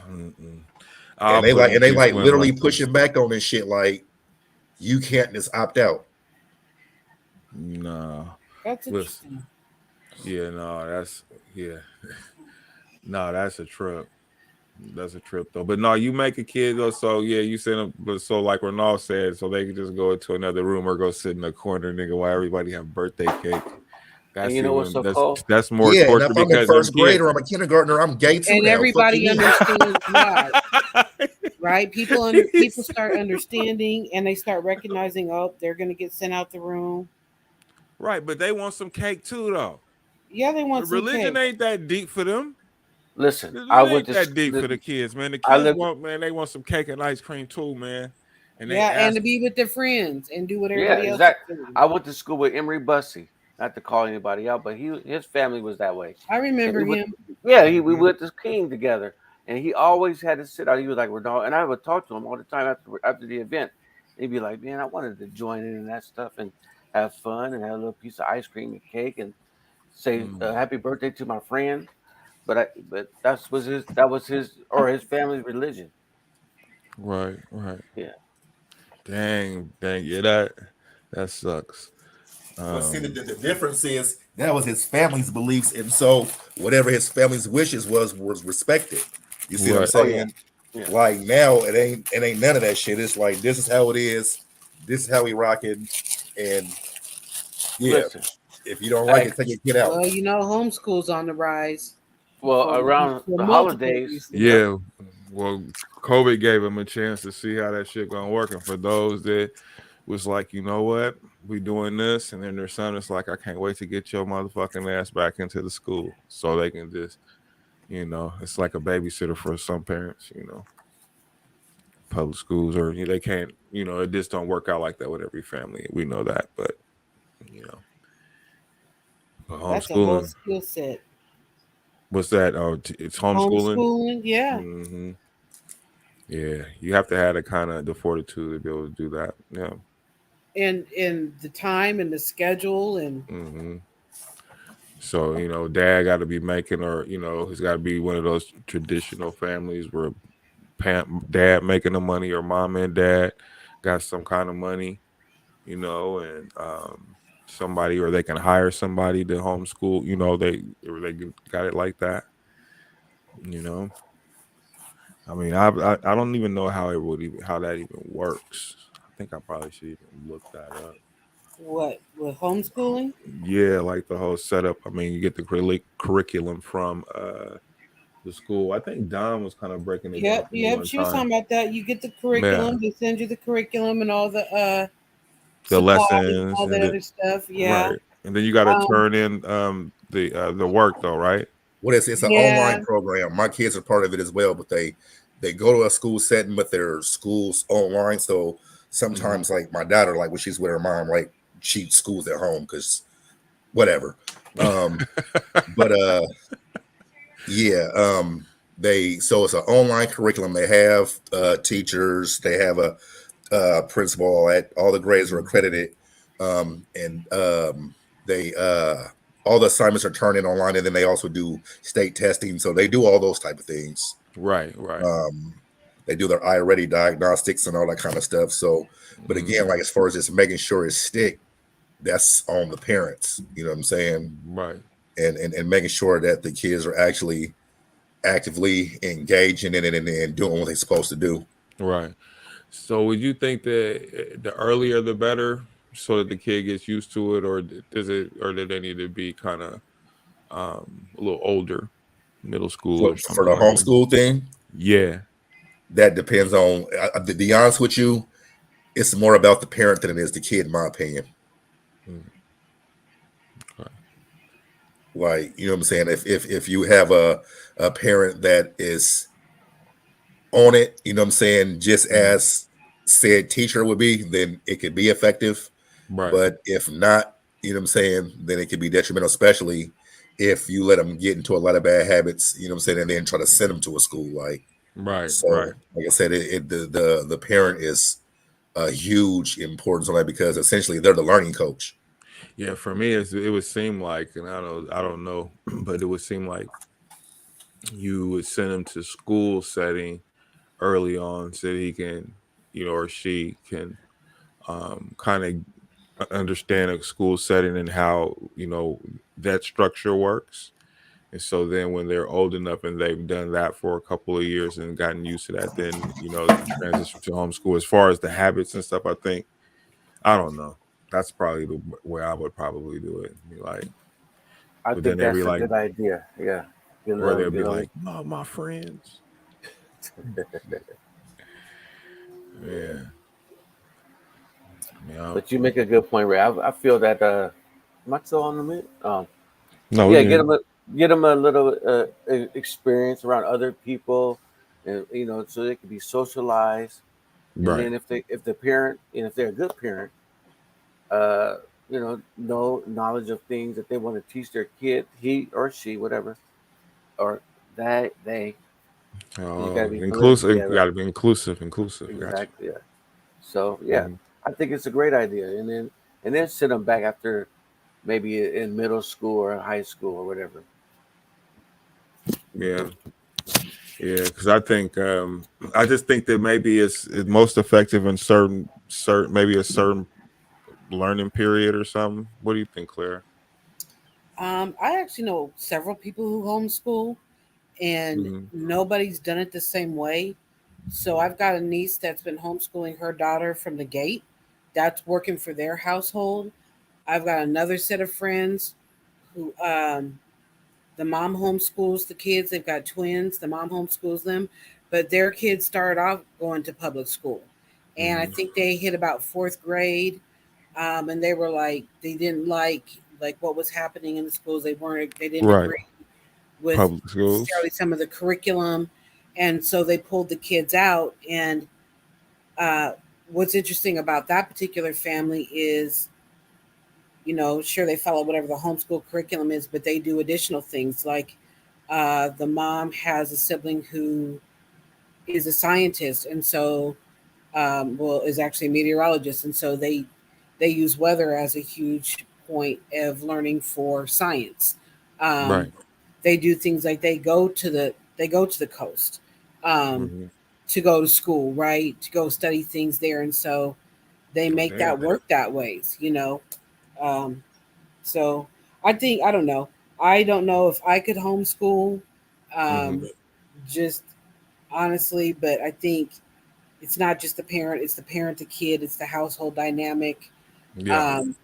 And they like literally pushing back on this shit like, you can't just opt out. No. That's interesting. That's no, that's a trip. That's a trip though. But no, you make a kid though, so yeah, you send them. But so like Renal said, so they can just go into another room or go sit in the corner, nigga, while everybody have birthday cake. That's what's so cool? That's more torture. And if I'm a first grader, I'm a kindergartner, I'm gay too. And now. everybody understands why, right? People start understanding, and they start recognizing, oh, they're gonna get sent out the room. Right, but they want some cake too, though. Yeah, they want some religion cake. Ain't that deep for them. Listen, I went that deep for the kids, man. The kids they want some cake and ice cream too, man. And and to be with their friends and do what everybody else is doing. I went to school with Emery Bussey. Not to call anybody out, but his family was that way. I remember him. We went to King together, and he always had to sit out. He was like, "We're dog," and I would talk to him all the time after the event. He'd be like, "Man, I wanted to join in that stuff and have fun and have a little piece of ice cream and cake and say happy birthday to my friend." But that was his or his family's religion. Right. Yeah. Dang. Yeah, that sucks. But see, the difference is that was his family's beliefs, and so whatever his family's wishes was respected. You see what I'm saying? Yeah. Like now, it ain't none of that shit. It's like this is how it is. This is how we rocking, and listen, if you don't like it, take your kid out. Well, homeschool's on the rise. Well, around the holidays, yeah. Well, COVID gave him a chance to see how that shit gonna work, and for those that was like, you know what, we doing this, and then their son is like, I can't wait to get your motherfucking ass back into the school, so they can just, it's like a babysitter for some parents, public schools, or they can't, it just don't work out like that with every family. We know that, but homeschooling. That's a whole skill set. What's that? Oh, it's homeschooling. Homeschooling, yeah. Mm-hmm. Yeah, you have to have the fortitude to be able to do that. Yeah. And the time and the schedule and so dad got to be making, or he's got to be one of those traditional families where dad making the money, or mom and dad got some kind of money, and somebody, or they can hire somebody to homeschool. They got it like that. I mean, I don't even know how that even works. I think I probably should even look that up. What, with homeschooling? Yeah, like the whole setup. I mean, you get the curriculum from the school. I think Don was kind of breaking it down. Yep. She was talking about that. You get the curriculum. They send you the curriculum and all the lessons, all that other stuff. Yeah, right. And then you got to turn in the work though, right? Well, it's an online program. My kids are part of it as well, but they go to a school setting, but their school's online. So sometimes, like my daughter, like when she's with her mom, like she schools at home because whatever. But so it's an online curriculum. They have teachers. They have a principal. All the grades are accredited, and they all the assignments are turned in online, and then they also do state testing. So they do all those type of things. Right. They do their iReady diagnostics and all that kind of stuff. So, but again, like as far as just making sure it's stick, that's on the parents. You know what I'm saying? Right. And making sure that the kids are actually actively engaging in it and doing what they're supposed to do. Right. So would you think that the earlier the better, so that the kid gets used to it, or do they need to be kind of a little older, middle school or something? For the homeschool thing? Yeah. That depends on, to be honest with you, it's more about the parent than it is the kid, in my opinion. Okay. Like, you know what I'm saying? If you have a parent that is on it, you know what I'm saying, just as said teacher would be, then it could be effective. Right. But if not, you know what I'm saying, then it could be detrimental, especially if you let them get into a lot of bad habits, you know what I'm saying, and then try to send them to a school. Like, Right. so like I said, the parent is a huge importance on that, because essentially they're the learning coach. Yeah, for me, it would seem like, and I don't know, but it would seem like you would send him to school setting early on so that he can, or she can, kind of understand a school setting and how that structure works. And so then when they're old enough and they've done that for a couple of years and gotten used to that, then transition to homeschool. As far as the habits and stuff, I think, I don't know. That's probably the way I would probably do it. Be like, I but then think they'd be that's a like, good idea. Yeah. or they'll be like, "No, my friends." Yeah. Yeah. But you make a good point, Ray. I feel that. Am I still on the minute? No, Yeah. yeah. Get them a little experience around other people, and so they can be socialized. And Right. then if the parent, and if they're a good parent, uh, know knowledge of things that they want to teach their kid, he or she, whatever, or that they. You got to Oh, be inclusive. yeah, You got to be inclusive. Inclusive. Gotcha. exactly. Yeah. So yeah, Mhm. I think it's a great idea, and then send them back after maybe in middle school or high school or whatever. Yeah. Yeah. Because I just think that maybe it's most effective in certain maybe a certain learning period or something. What do you think, Claire? I actually know several people who homeschool, and Hmm. nobody's done it the same way. So I've got a niece that's been homeschooling her daughter from the gate. That's working for their household. I've got another set of friends who the mom homeschools the kids. They've got twins. The mom homeschools them, but their kids started off going to public school, and I Hmm. think they hit about fourth grade, and they were like they didn't like what was happening in the schools. They didn't Right. agree with Public schools. necessarily some of the curriculum, and so they pulled the kids out. And uh, what's interesting about that particular family is, sure they follow whatever the homeschool curriculum is, but they do additional things like the mom has a sibling who is a scientist, and so well is actually a meteorologist, and so they use weather as a huge point of learning for science. Um, Right. they do things like they go to the coast um, Hmm. to go to school, right? To go study things there, and so they Oh, make damn. that work that ways. Um, so I don't know. I don't know if I could homeschool, Hmm. um, just honestly, but I think it's not just the parent; it's the parent to kid, it's the household dynamic. Yeah. Um,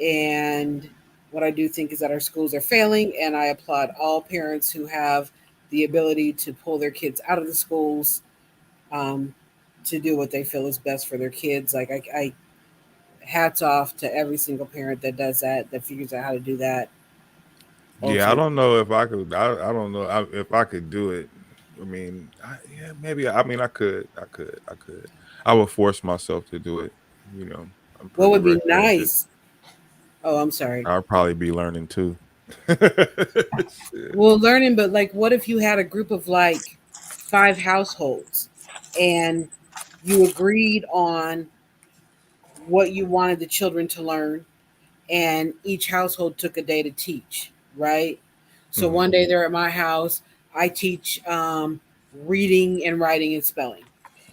and what I do think is that our schools are failing, and I applaud all parents who have the ability to pull their kids out of the schools um, to do what they feel is best for their kids. Like I hats off to every single parent that does that, that figures out how to do that. Yeah, I Ultimately, don't know if I could. I don't know if I could do it. I mean, yeah, maybe. I mean, I could. I could. I would force myself to do it. I'm what pretty would be red-handed. nice? Oh, I'm sorry. I'll probably be learning too. Shit. Well, learning, but like, what if you had a group of like 5 households, and you agreed on what you wanted the children to learn, and each household took a day to teach, right? So Mhm. one day they're at my house, I teach reading and writing and spelling.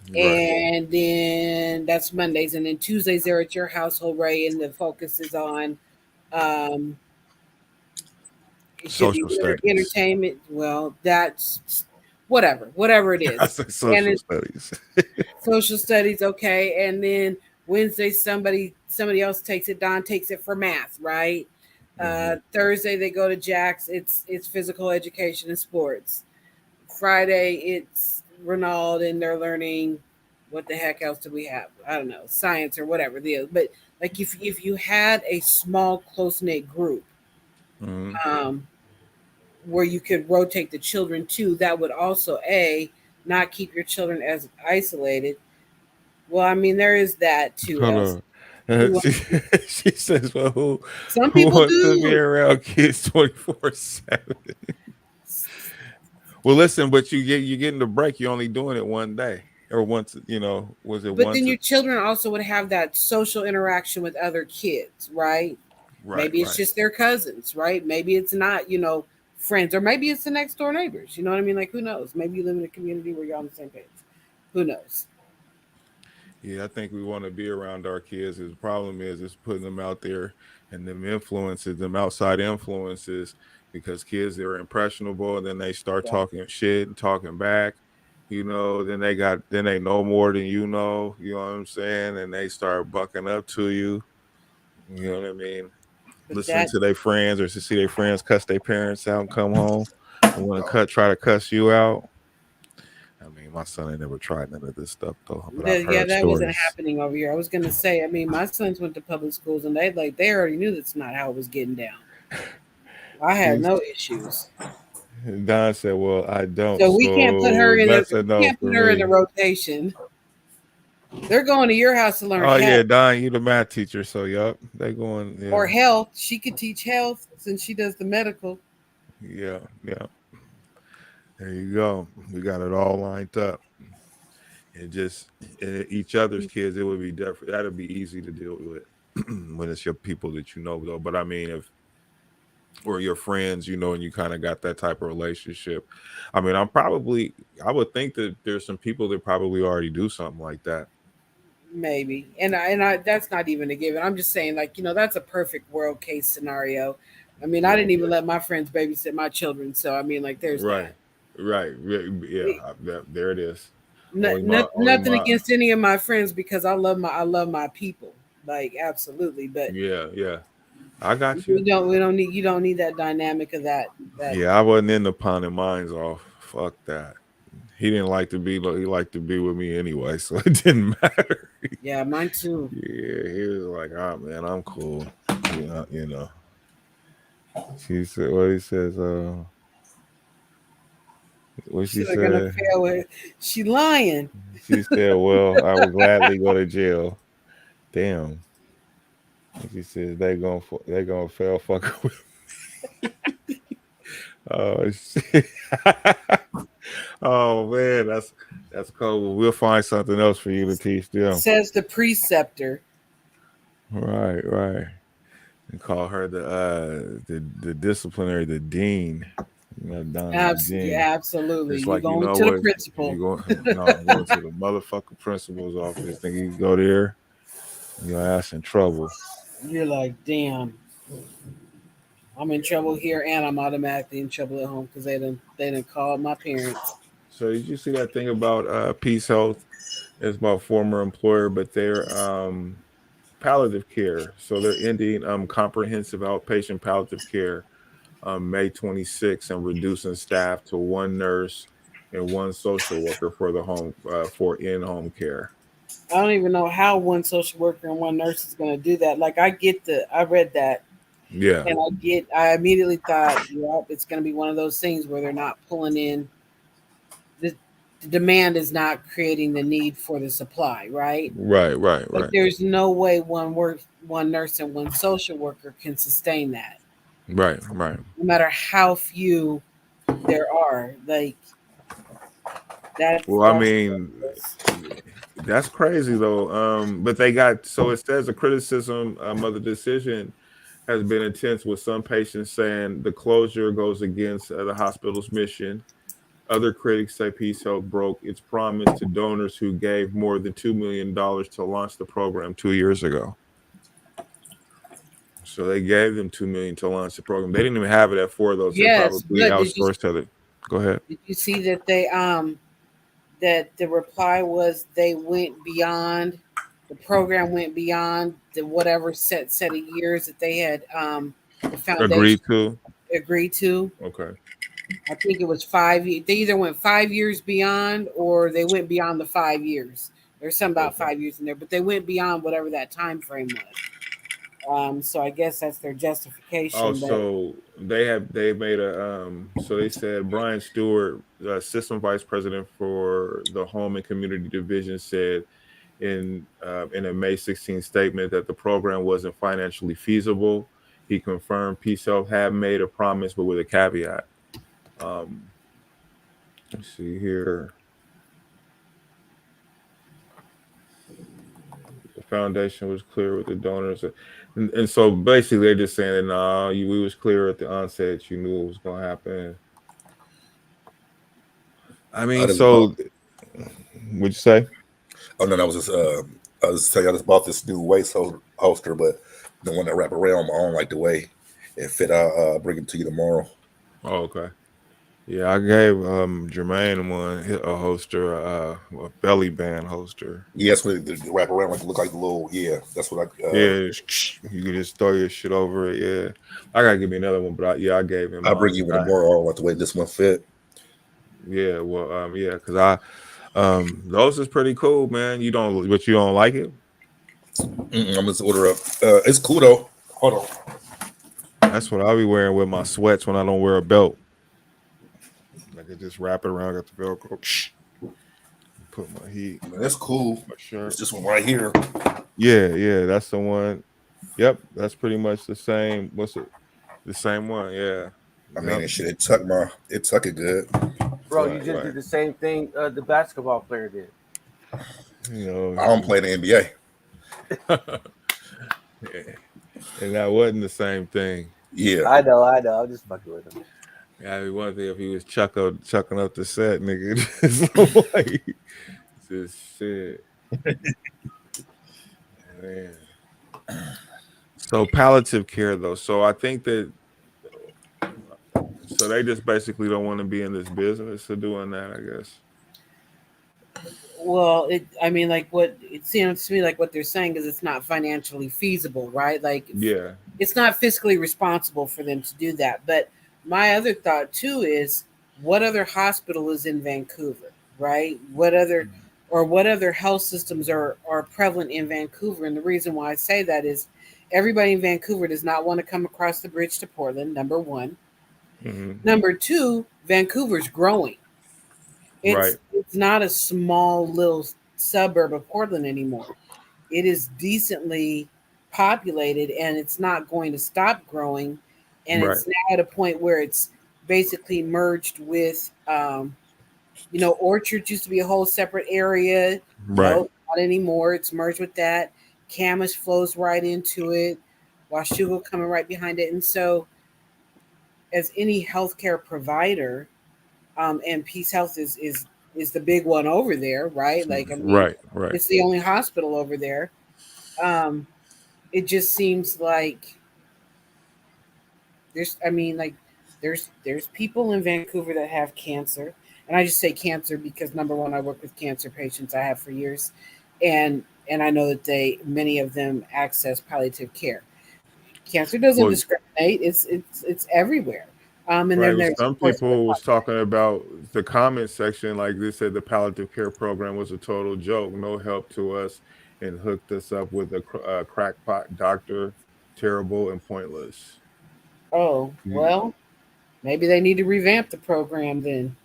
Right. And then that's Mondays. And then Tuesdays they're at your household, Ray, and the focus is on um, it could be Social whatever studies. entertainment. Well, that's whatever it I is. say And social it's studies. social studies, okay. And then Wednesday somebody else takes it. Don takes it for math, right? Hmm. Thursday they go to Jack's. It's physical education and sports. Friday it's Ronald and they're learning what the heck else do we have? I don't know, science or whatever the other. But like if you had a small close knit group, Hmm. um, where you could rotate the children too, that would also a not keep your children as isolated. Well, I mean there is that too, Hold else. on. She says, "Well, Some who people wants to be do. around kids 24/7?" Well, listen, but you're getting the break. You're only doing it one day or once. Was it But then once? your children also would have that social interaction with other kids, right? Right, Maybe it's right. just their cousins, right? Maybe it's not, friends, or maybe it's the next door neighbors. You know what I mean? Like, who knows? Maybe you live in a community where you're on the same page. Who knows? Yeah, I think we want to be around our kids. The problem is putting them out there and them influences, them outside influences, because kids they're impressionable and then they start Yeah. talking shit and talking back. Then they know more than you know what I'm saying? And they start bucking up to you. You know what I mean? But Listening that to their friends or to see their friends cuss their parents out and come home and want to try to cuss you out. I mean, my son ain't never tried none of this stuff though, but I've yeah, heard that wasn't stories. happening over here. I was gonna say, I mean, my sons went to public schools and they already knew that's not how it was getting down. I had He's no issues. Don said, "Well, I don't, So we can't put her so in that's the a we no can't for put her in the me." rotation. They're going to your house to learn Oh health yeah, Don, you the math teacher, so yup, they going, or yeah, health. She could teach health since she does the medical. yeah, yeah. There you go. We got it all lined up. And just each other's kids, it would be different. That'd be easy to deal with when it's your people that you know, though. But I mean, if or your friends, and you kind of got that type of relationship. I mean, I would think that there's some people that probably already do something like that. Maybe, and I that's not even a given. I'm just saying, like, that's a perfect world case scenario. I mean, I Yeah. didn't even let my friends babysit my children, so I mean, like, there's that. Right. Right. Yeah. There it is. Only Nothing my. against any of my friends because I love my people, like, absolutely. But Yeah. Yeah. I got you. we don't need you don't need that dynamic of that. Yeah. I wasn't in the pawning minds off. Fuck that. He didn't like to be. He liked to be with me anyway, so it didn't matter. Yeah, mine too. Yeah. He was like, "Ah, man, I'm cool." You know. She said, "What he says? What she She's gonna said? fail it. She lying. She said, well, I would gladly go to jail." Damn. And she says they gonna fail fuck with. Oh shit. Oh man, that's cold. We'll find something else for you to teach them. Says the preceptor. Right, right. And call her the disciplinary, the dean. Donna the dean. Absolutely. It's You like, going to the what? principal. You go no, I'm going to the motherfucking principal's office. Think you go there, your ass in trouble. You're like, damn, I'm in trouble here, and I'm automatically in trouble at home because they didn't call my parents. So did you see that thing about Peace Health? It's about former employer, but they're palliative care. So they're ending comprehensive outpatient palliative care May 26th and reducing staff to one nurse and one social worker for the home for in-home care. I don't even know how one social worker and one nurse is going to do that. Like, I read that, Yeah, and I immediately thought, yeah, it's going to be one of those things where they're not pulling in the demand is not creating the need for the supply, right? right, right, Like, right, there's no way one nurse and one social worker can sustain that, right, right. no matter how few there are. Like, Well, I that's mean, that's crazy though. But they got so it says the criticism of the decision has been intense, with some patients saying the closure goes against the hospital's mission. Other critics say Peace Health broke its promise to donors who gave more than $2 million to launch the program 2 years ago. So they gave them $2 million to launch the program. They didn't even have it at 4 though. So they yes. probably But outsourced to it. Go ahead. did you see that that the reply was they went beyond the program went beyond the whatever set of years that they had the Agreed foundation to. agreed to. Okay. I think it was 5 years. They either went 5 years beyond or they went beyond the 5 years. There's something about Okay. 5 years in there, but they went beyond whatever that time frame was. So I guess that's their Oh, justification. But so they made a so they said Brian Stewart, system vice president for the home and community division, said in a May 16th statement that the program wasn't financially feasible. He confirmed Peace Health had made a promise, but with a caveat. Let's see here. The foundation was clear with the donors, and so basically they're just saying that nah, we was clear at the onset. You knew it was going to happen. I mean, so what'd you say? Oh no, that was just I was telling you I just bought this new waist holster, but the one that wrap around, I don't like the way it fit. I'll bring it to you tomorrow. Oh, okay. Yeah, I gave Jermaine one a holster, a belly band holster. Yes, yeah, the wrap around like look like the little that's what I yeah, you can just throw your shit over it. Yeah, I gotta give me another one, but I gave him. I'll bring you one tomorrow. I don't like the way this one fit. Yeah, well, yeah, because those is pretty cool, man. You don't like it? I'm gonna order up. It's cool though. Hold on. That's what I'll be wearing with my sweats when I don't wear a belt. I could just wrap it around, got the Velcro. Put my heat. Man, that's cool. My shirt. It's this one right here. Yeah, that's the one. Yep, that's pretty much the same. What's it? The same one, yeah. I mean, it should tuck it good. Bro, you just did the same thing the basketball player did. You know, I don't play the NBA. Yeah. And that wasn't the same thing. Yeah, I know. I'm just fucking with him. Yeah, I mean, one thing if he was chucking up the set, nigga, it's like just shit. Man. So palliative care, though. So I think that. So they just basically don't want to be in this business of doing that, I guess. Well, like what it seems to me like what they're saying is it's not financially feasible, right? Like, yeah, it's not fiscally responsible for them to do that. But my other thought too is, what other hospital is in Vancouver, right? What other health systems are prevalent in Vancouver? And the reason why I say that is everybody in Vancouver does not want to come across the bridge to Portland, number one. Mm-hmm. Number two, Vancouver's growing. It's not a small little suburb of Portland anymore. It is decently populated, and it's not going to stop growing. And it's now at a point where it's basically merged with, Orchard used to be a whole separate area. No, not anymore. It's merged with that. Camas flows right into it. Washougal coming right behind it. And so, as any healthcare provider, and Peace Health is the big one over there, right? Like, I mean, right. It's the only hospital over there. It just seems like there's people in Vancouver that have cancer, and I just say cancer because number one, I work with cancer patients. I have for years, and I know that many of them access palliative care. Cancer doesn't discriminate; it's everywhere. And then there's some people was talking about the comment section, like they said the palliative care program was a total joke, no help to us, and hooked us up with a crackpot doctor, terrible and pointless. Oh, well, maybe they need to revamp the program then.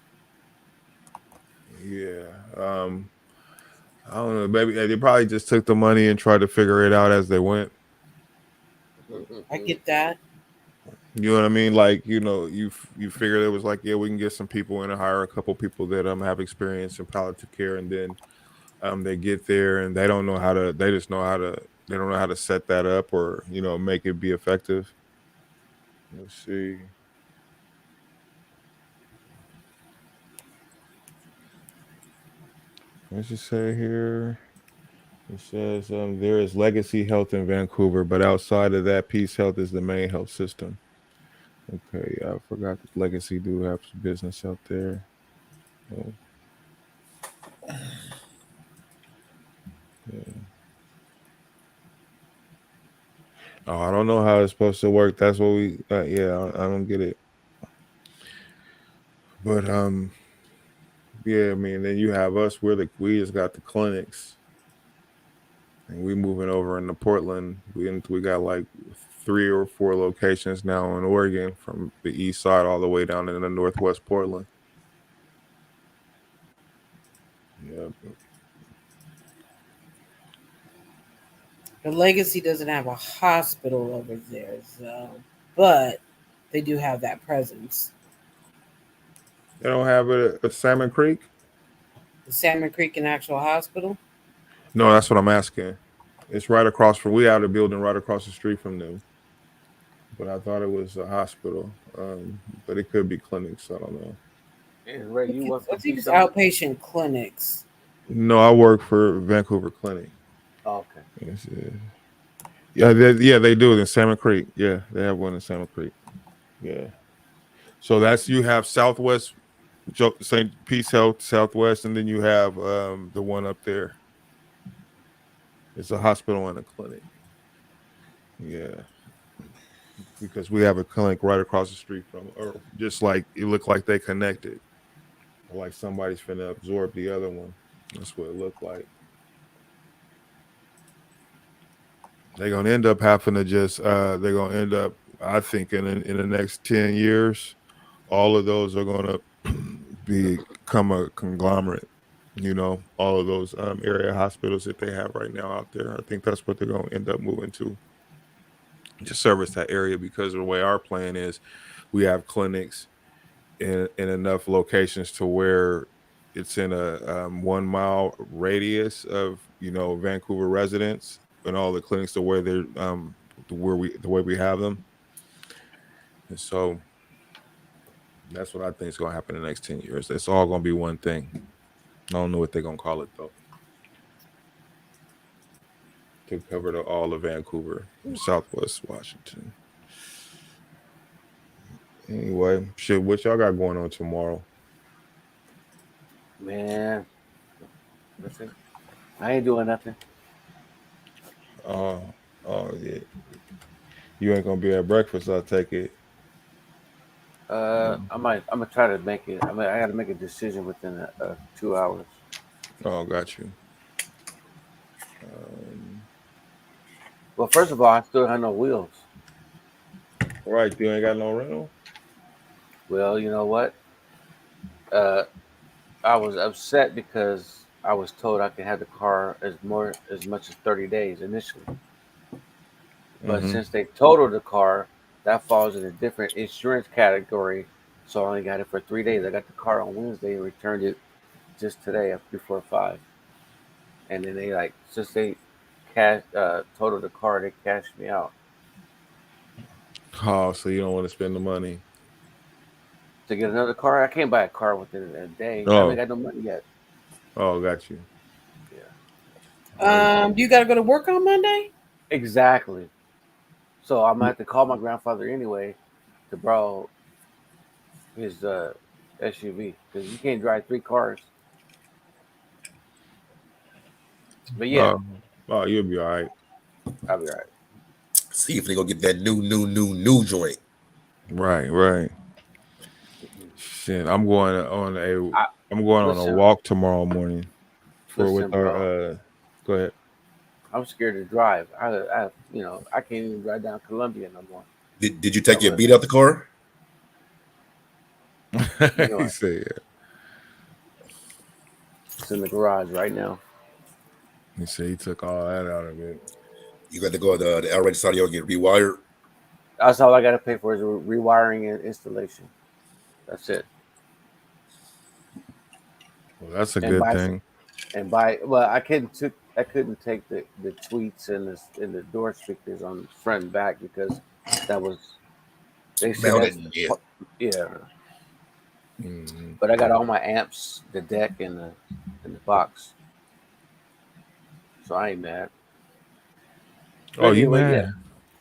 Yeah. I don't know. Maybe they probably just took the money and tried to figure it out as they went. I get that. You know what I mean? Like, you figured it was like, yeah, we can get some people in and hire a couple people that have experience in palliative care, and then they get there and they don't know how to. They don't know how to set that up or make it be effective. Let's see. Let's just say here. It says there is Legacy Health in Vancouver, but outside of that, Peace Health is the main health system. Okay, I forgot that Legacy do have some business out there. Oh. Yeah. Oh, I don't know how it's supposed to work. That's what we. I don't get it. But yeah, I mean, then you have us. We just got the clinics, and we moving over into Portland. We got like 3 or 4 locations now in Oregon, from the east side all the way down into Northwest Portland. Yep. The Legacy doesn't have a hospital over there, so, but they do have that presence. They don't have it at Salmon Creek? The Salmon Creek and actual hospital. No, that's what I'm asking. It's right across from. We have a building right across the street from them. But I thought it was a hospital. But it could be clinics. I don't know. Ray, you work I for think it's Keystone? outpatient clinics. No, I work for Vancouver Clinic. Oh, okay. Yeah, they do it in Salmon Creek. Yeah, they have one in Salmon Creek. Yeah. So that's you have Southwest St. Peace Health Southwest, and then you have the one up there. It's a hospital and a clinic. Yeah. Because we have a clinic right across the street from, or just like it looked like they connected. Like somebody's finna absorb the other one. That's what it looked like. They're gonna end up having to just they're gonna end up, I think, in the next 10 years, all of those are gonna become a conglomerate. All of those area hospitals that they have right now out there. I think that's what they're gonna end up moving to service that area, because of the way our plan is, we have clinics in enough locations to where it's in a 1 mile radius of Vancouver residents, and all the clinics to where they're the way we have them. And so that's what I think is going to happen in the next 10 years. It's all going to be one thing. I don't know what they're going to call it though, to cover all of Vancouver, Southwest Washington. Anyway, shit, what y'all got going on tomorrow? Man, listen, I ain't doing nothing. Oh yeah. You ain't gonna be at breakfast, I take it. I'm gonna try to make it. I got to make a decision within 2 hours. Oh, got you. Well, first of all, I still have no wheels. Right, you ain't got no rental. Well, you know what? I was upset because I was told I could have the car as much as 30 days initially. But since they totaled the car, that falls in a different insurance category. So I only got it for 3 days. I got the car on Wednesday and returned it just today before 5. And then since they totaled the car, they cashed me out. Oh, so you don't want to spend the money To get another car, I can't buy a car within a day. I haven't got no money yet. Oh, got you. Yeah. You got to go to work on Monday? Exactly. So I'm gonna have to call my grandfather anyway to borrow his SUV, because you can't drive 3 cars. But yeah, you'll be all right. I'll be all right. See if they go get that new joint. Right. Shit, I'm going on a walk tomorrow morning with our. Go ahead. I'm scared to drive. I can't even drive down Columbia no more. Did you take your beat out the car? He said, yeah. It's in the garage right now. He said he took all that out of it. You got to go to the outright audio and get rewired. That's all I got to pay for is rewiring and installation. That's it. Well, that's a good thing. I couldn't take the tweets and the door speakers on front and back, because that was they said yeah. Mm-hmm. But I got all my amps, the deck, and the box, so I ain't mad. Oh, anyway, you mad? Yeah.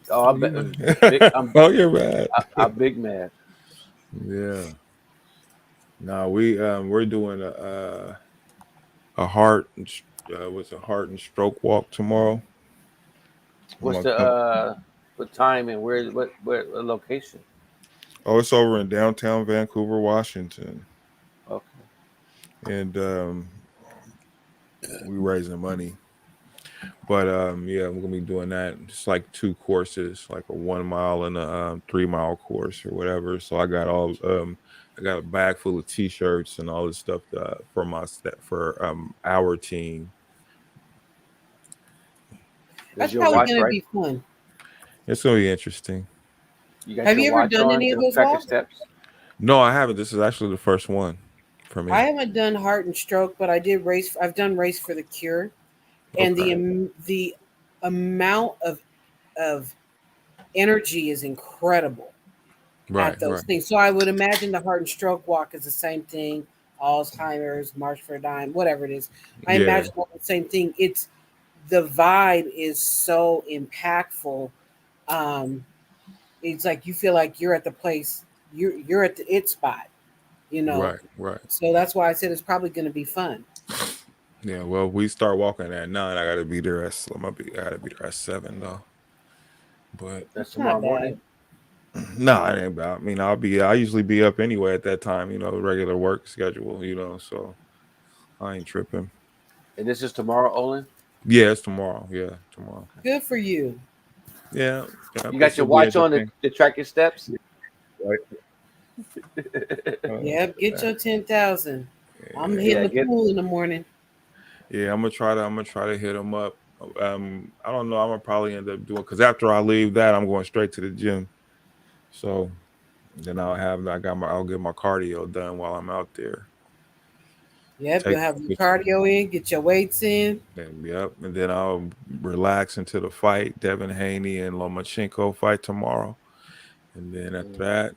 Oh, you're mad. I'm big mad. Yeah. No, we're doing a heart and stroke walk tomorrow. What's what time and what location? Oh, it's over in downtown Vancouver, Washington. Okay. And we raising money. But yeah, I'm gonna be doing that. It's like 2 courses, like a 1 mile and a 3 mile course or whatever. So I got a bag full of t-shirts and all this stuff for our team. That's your probably watch, going to right? be fun. It's gonna be interesting. You got Have your you ever watch done on any of to those track your walks? steps. No, I haven't. This is actually the first one for me. I haven't done Heart and Stroke, but I did race. I've done Race for the Cure, and Okay. the amount of energy is incredible Right, at those right. things. So I would imagine the Heart and Stroke walk is the same thing. Alzheimer's, March for a Dime, whatever it is. I Yeah, imagine the same thing. It's the vibe is so impactful. Um, it's like you feel like you're at the place. You're at the it spot. You know. right, right. So that's why I said it's probably going to be fun. Yeah, well, we start walking at 9. I gotta be there at I gotta be there at 7 though. But That's It's not tomorrow bad. morning. no, it ain't about. I mean, I usually be up anyway at that time. Regular work schedule. So I ain't tripping. And this is tomorrow, Olin. Yeah, it's tomorrow. Yeah, tomorrow. Good for you. Yeah, yeah. You got This your will be watch on interesting. to track your steps. Right. Yep, get your 10,000. I'm hitting Yeah, the get. pool in the morning. Yeah, I'm gonna try to hit them up. I don't know. I'm gonna probably end up doing because after I leave that, I'm going straight to the gym. So then I'll get my cardio done while I'm out there. Yep, you'll Take have your cardio in, get your weights in. and then I'll relax into the fight, Devin Haney and Lomachenko fight tomorrow. And then after that,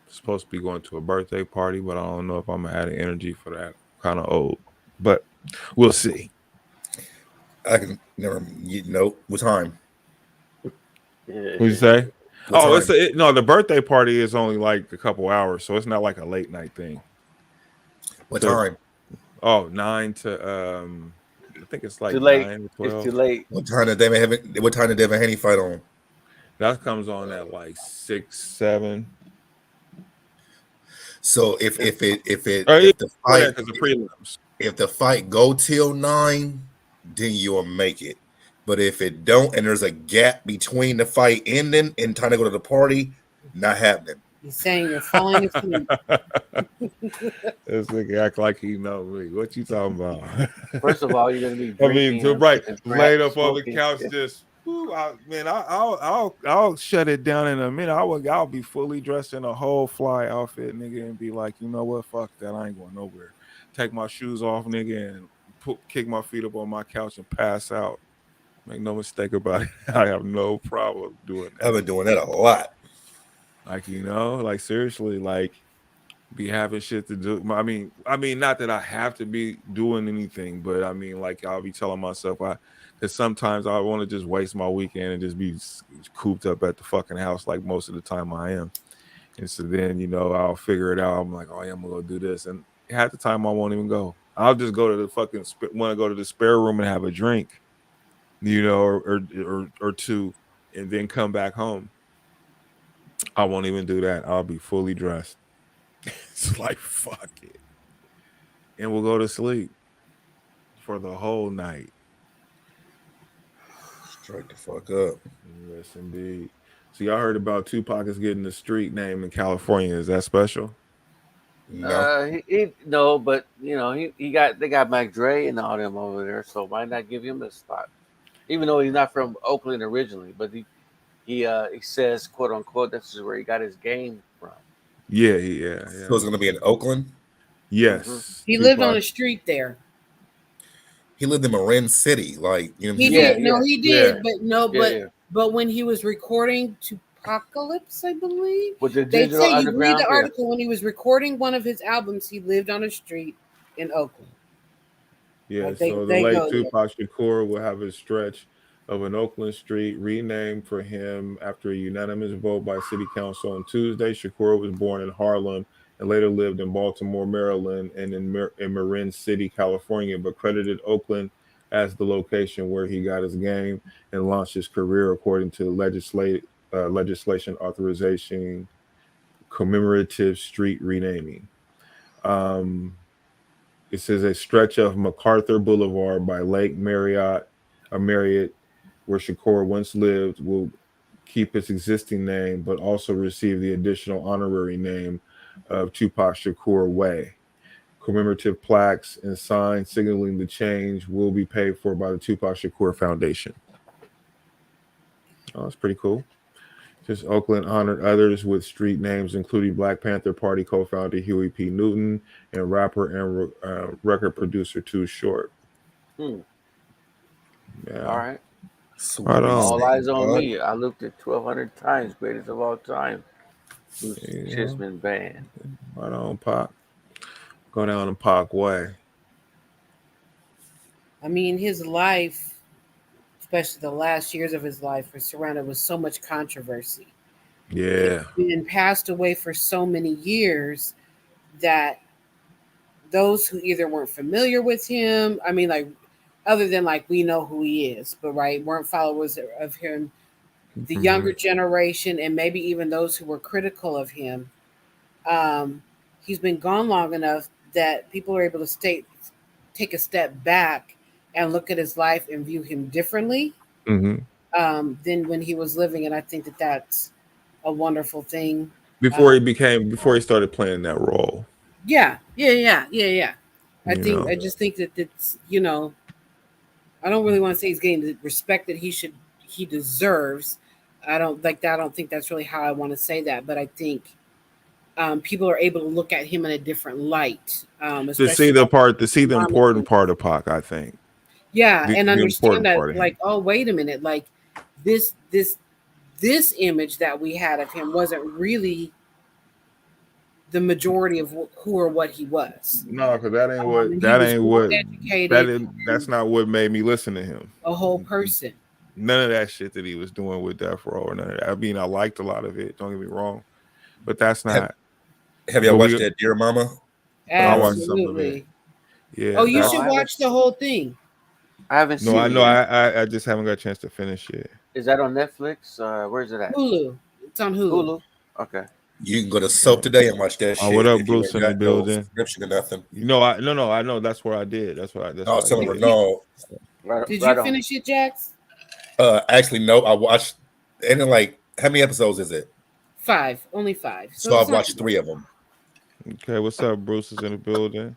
supposed to be going to a birthday party, but I don't know if I'm gonna have the energy for that. Kind of old, but we'll see. I can never. What time? What'd you say? What time? No, the birthday party is only like a couple hours, so it's not like a late night thing. What So, time? 9 to I think it's like Too late. 9 to It's 12. too late. What time did Devin Haney fight on? That comes on at like 6, 7. So if the Because the prelims. if the fight go till 9, then you'll make it. But if it don't, and there's a gap between the fight ending and time to go to the party, not happening. He's saying you're falling asleep. This nigga act like he know me. What you talking about? First of all, you're gonna be I mean, drinking. laid up on the smoking. couch, just I'll shut it down in a minute. I'll be fully dressed in a whole fly outfit, nigga, and be like, you know what, fuck that, I ain't going nowhere. Take my shoes off, nigga, and kick my feet up on my couch and pass out. Make no mistake about it. I have no problem doing that. I've been doing that a lot. Like, like seriously, like be having shit to do. I mean, not that I have to be doing anything, but I mean, like I'll be telling myself, because sometimes I want to just waste my weekend and just be cooped up at the fucking house, like most of the time I am. And so then, I'll figure it out. I'm like, oh, yeah, I'm gonna go do this, and half the time I won't even go. I'll just go to the fucking want to go to the spare room and have a drink, or two, and then come back home. I won't even do that. I'll be fully dressed. It's like, fuck it. And we'll go to sleep for the whole night. Straight the fuck up. Yes, indeed. So y'all heard about Tupac is getting a street name in California. Is that special? No. No, but they got Mac Dre and all them over there, so why not give him a spot? Even though he's not from Oakland originally, but he says, quote unquote, this is where he got his game from. Yeah. So it's gonna be in Oakland. Yes. Mm-hmm. He lived on a street there. He lived in Marin City, like he did. No, he did, Yeah. but when he was recording Apocalypse, I believe, With the they Digital say you read Underground, the article when he was recording one of his albums, he lived on a street in Oakland. Yeah, Like so the late Tupac Shakur will have a stretch of an Oakland street renamed for him after a unanimous vote by City Council on Tuesday. Shakur was born in Harlem and later lived in Baltimore, Maryland, and in Marin City, California, but credited Oakland as the location where he got his game and launched his career, according to legislation authorization commemorative street renaming. It says a stretch of MacArthur Boulevard by Lake Marriott, where Shakur once lived, will keep its existing name, but also receive the additional honorary name of Tupac Shakur Way. Commemorative plaques and signs signaling the change will be paid for by the Tupac Shakur Foundation. Oh, that's pretty cool. Just Oakland honored others with street names, including Black Panther Party co-founder Huey P. Newton and rapper and record producer Too Short. All Yeah, right. right on. All eyes on me. I looked at 1,200 times greatest of all time. Bruce Yeah. Chisman Band. Right on, Pac. Go down the Pac way. I mean, his life, especially the last years of his life, was surrounded with so much controversy. Yeah. He's been passed away for so many years that those who either weren't familiar with him, I mean, like, other than like we know who he is, but right, weren't followers of him, the younger generation, and maybe even those who were critical of him, he's been gone long enough that people are able to take a step back and look at his life and view him differently than when he was living. And I think that that's a wonderful thing. Before he started playing that role. Yeah. I just think that it's, I don't really want to say he's getting the respect that he deserves. I don't think that's really how I want to say that, but I think people are able to look at him in a different light. To see the important part of Pac, I think. Yeah, and understand that, like, oh, wait a minute, like this image that we had of him wasn't really the majority of who or what he was. No, because that's not what made me listen to him. A whole person. None of that shit that he was doing with Death Row or none of that. I mean, I liked a lot of it. Don't get me wrong, but that's not. Have y'all watched that Dear Mama? Absolutely. Yeah. Oh, you should watch the whole thing. I haven't seen it. I just haven't got a chance to finish it. Is that on Netflix? Where is it at? Hulu. It's on Hulu. Okay. You can go to Soap today and watch that shit. What up, Bruce in the building? Subscription or nothing. I know. That's where I did. That's what I did. Did you finish it, Jax? Actually, no. I watched, and then, like, how many episodes is it? 5, only 5. So I've watched 3 of them. Okay, what's up? Bruce is in the building.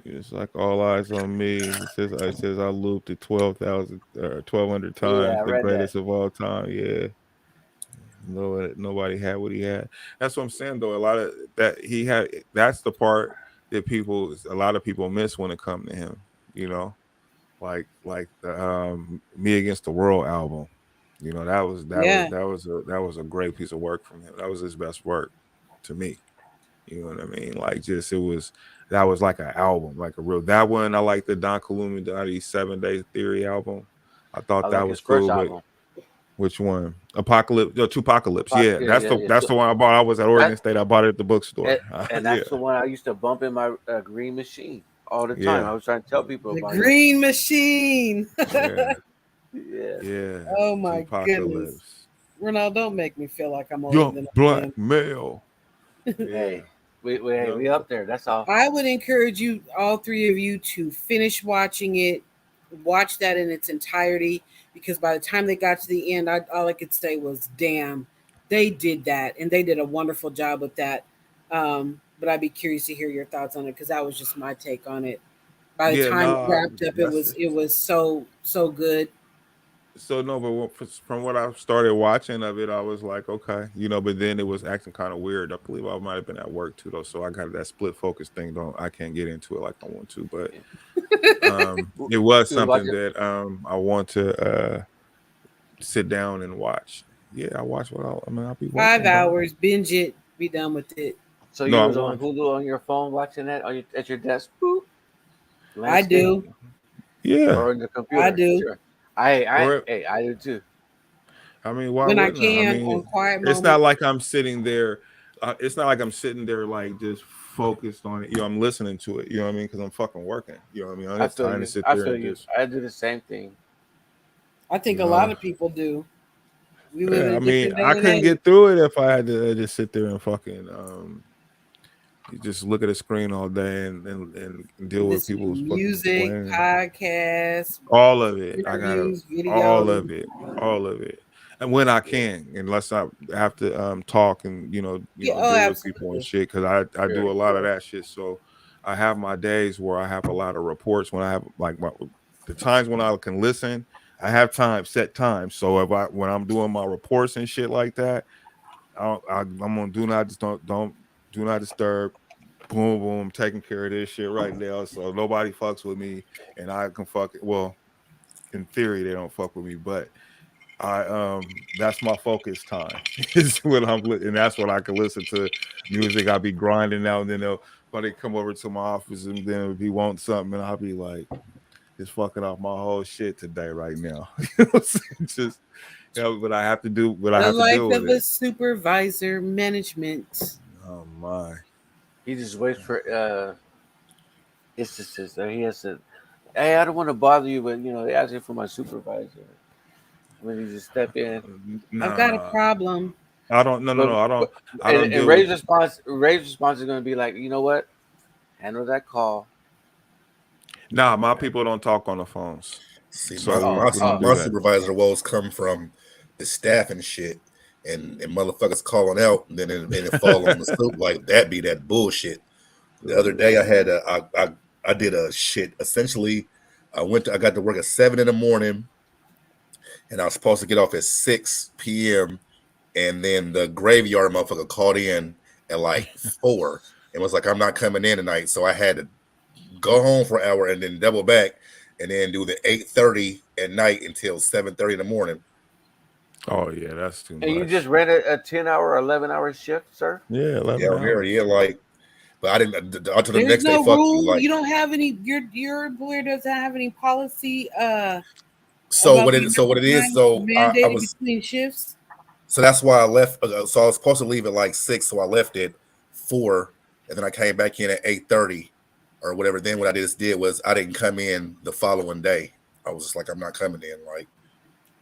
It's like all eyes on me. It says I looped it 1,200 times. The greatest of all time. Yeah. Nobody had what he had. That's what I'm saying, though. A lot of that he had. That's the part that a lot of people miss when it comes to him. Like the Me Against the World album. That was a great piece of work from him. That was his best work to me. You know what I mean? Like, that was like an album, like a real. That one I like the Don Illuminati 7 Day Theory album. I thought that was cool. But which one? Apocalypse? No, Tupacalypse. Yeah, that's the one I bought. I was at Oregon State. I bought it at the bookstore. And that's the one I used to bump in my Green Machine all the time. Yeah. I was trying to tell people about the Green Machine. Yeah. Oh my goodness. Ronald, don't make me feel like I'm older young than black male. Hey, we up there. That's all. I would encourage you, all 3 of you, to finish watching it. Watch that in its entirety, because by the time they got to the end, all I could say was, "Damn, they did that, and they did a wonderful job with that." But I'd be curious to hear your thoughts on it, because that was just my take on it. By the time it wrapped up, it was so good. So no, but from what I started watching of it, I was like, okay, but then it was acting kind of weird. I believe I might have been at work too, though, so I got that split focus thing. I can't get into it like I want to, but it was something that I want to sit down and watch. Yeah, I watch I'll be watching 5 hours, binge it, be done with it. So you was on Hulu on your phone watching that at your desk? Boop. I do. Yeah. Or on the computer. I do. Sure. I do too. I mean, why when I can on quiet moments. It's not like I'm sitting there. It's not like I'm sitting there like just focused on it. I'm listening to it. You know what I mean? Because I'm fucking working. You know what I mean? I have time to sit there. I do the same thing. I think a lot of people do. I mean, I couldn't get through it if I had to just sit there and fucking you just look at a screen all day and deal with people's music, podcasts, all of it. I got all of it, and when I can, unless I have to talk and deal with people and shit, because I do a lot of that shit. So I have my days where I have a lot of reports. When I have the times when I can listen, I have set time. So when I'm doing my reports and shit like that, I'm gonna do not disturb. Boom, boom, taking care of this shit right now. So nobody fucks with me, and I can fuck it. Well, in theory, they don't fuck with me, but that's my focus time. Is when and that's when I can listen to music. I'll be grinding out, and then they come over to my office, and then if he wants something, and I'll be like, it's fucking off my whole shit today right now. You know what I'm saying? Just but I have to do what I The have to life do with of it. a supervisor management. Oh my. He just waits for instances that he has to. Hey, I don't want to bother you, but they ask me for my supervisor. When you just step in. I've No, got a no. problem. I don't. No, no, But, no. but I don't and deal with. Ray's response is going to be like, you know what? Handle that call. Nah, my people don't talk on the phones. See, So we don't do my that. supervisor woes come from the staff and shit, and motherfuckers calling out, and then it fall on the soup like that. Be that bullshit. The other day I had I did a shit. Essentially, I got to work at 7 in the morning, and I was supposed to get off at 6 p.m. And then the graveyard motherfucker called in at like 4 and was like, "I'm not coming in tonight," so I had to go home for an hour and then double back and then do the 8:30 at night until 7:30 in the morning. Oh yeah, that's too And you much. just ran a 10-hour, 11-hour shift, sir? Yeah, 11 Down there, hours. yeah, like, but I didn't until the There's next day. no Fuck you, rule. like. You don't have any. Your employer doesn't have any policy So about what the it so what amount it of is? time So I mandated was between shifts. so that's why I left. So I was supposed to leave at like 6, so I left at 4, and then I came back in at 8:30 or whatever. Then what I just did was I didn't come in the following day. I was just like, I'm not coming in. Like,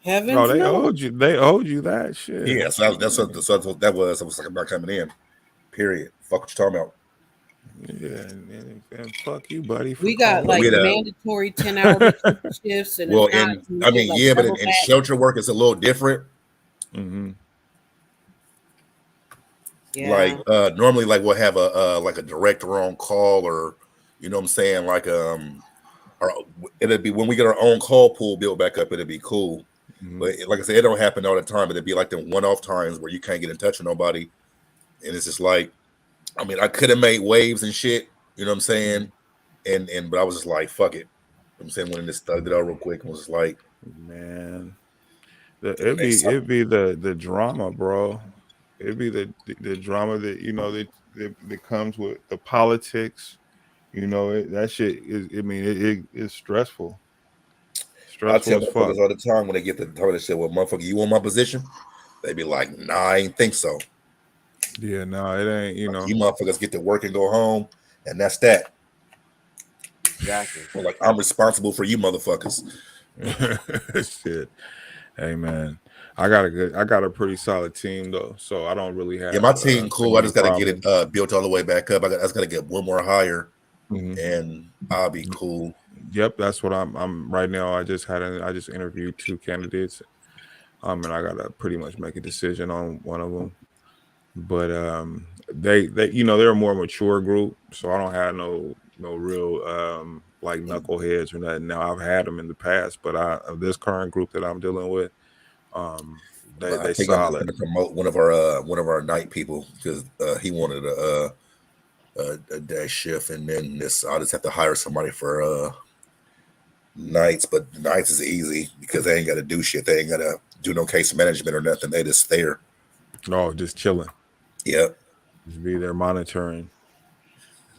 Oh, Heavens they no. owed you. They owed you that shit. yeah, so that's what that was. I was like, I'm not coming in. Period. Fuck what you talking about. Yeah, and fuck you, buddy, for We got calling But we like had me. a mandatory 10-hour between shifts, and if well, not, in you I get mean, like yeah, but double in back. shelter work it's a little different. Mm-hmm. Yeah. Like normally, like we'll have a director on call, or you know what I'm saying, like or it'd be when we get our own call pool built back up, it'd be cool. Mm-hmm. But like I said, it don't happen all the time. But it'd be like the one-off times where you can't get in touch with nobody, and it's just like, I mean, I could have made waves and shit, you know what I'm saying, and but I was just like, fuck it. You know what I'm saying, when this thugged it out real quick and was just like, Man, the next time. it'd be the drama, bro. It'd be the drama that that comes with the politics. That shit is. I mean, it's stressful. I tell Stressful as fuck. motherfuckers all the time when they get the talking that shit, well, motherfucker, you want my position? They be like, nah, I ain't think so. Yeah, no, it ain't. Like, you motherfuckers get to work and go home, and that's that. Exactly. So, like, I'm responsible for you motherfuckers. Shit. Hey man, I got a pretty solid team though, so I don't really Yeah, have my team too cool. I many just got to get problems. it built all the way back up. I just got to get one more higher, Mhm. and I'll be cool. Yep, that's what I'm right now. I just interviewed 2 candidates, and I gotta pretty much make a decision on one of them. But they they're a more mature group, so I don't have no real like knuckleheads or nothing. Now I've had them in the past, but this current group that I'm dealing with, um, But I they think I'm just solid. going to promote one of our night people because he wanted a day shift, and then I'll just have to hire somebody for nights. But the nights is easy because they ain't got to do shit. They ain't got to do no case management or nothing. They just there. No, just chilling. Yep. Just be there monitoring.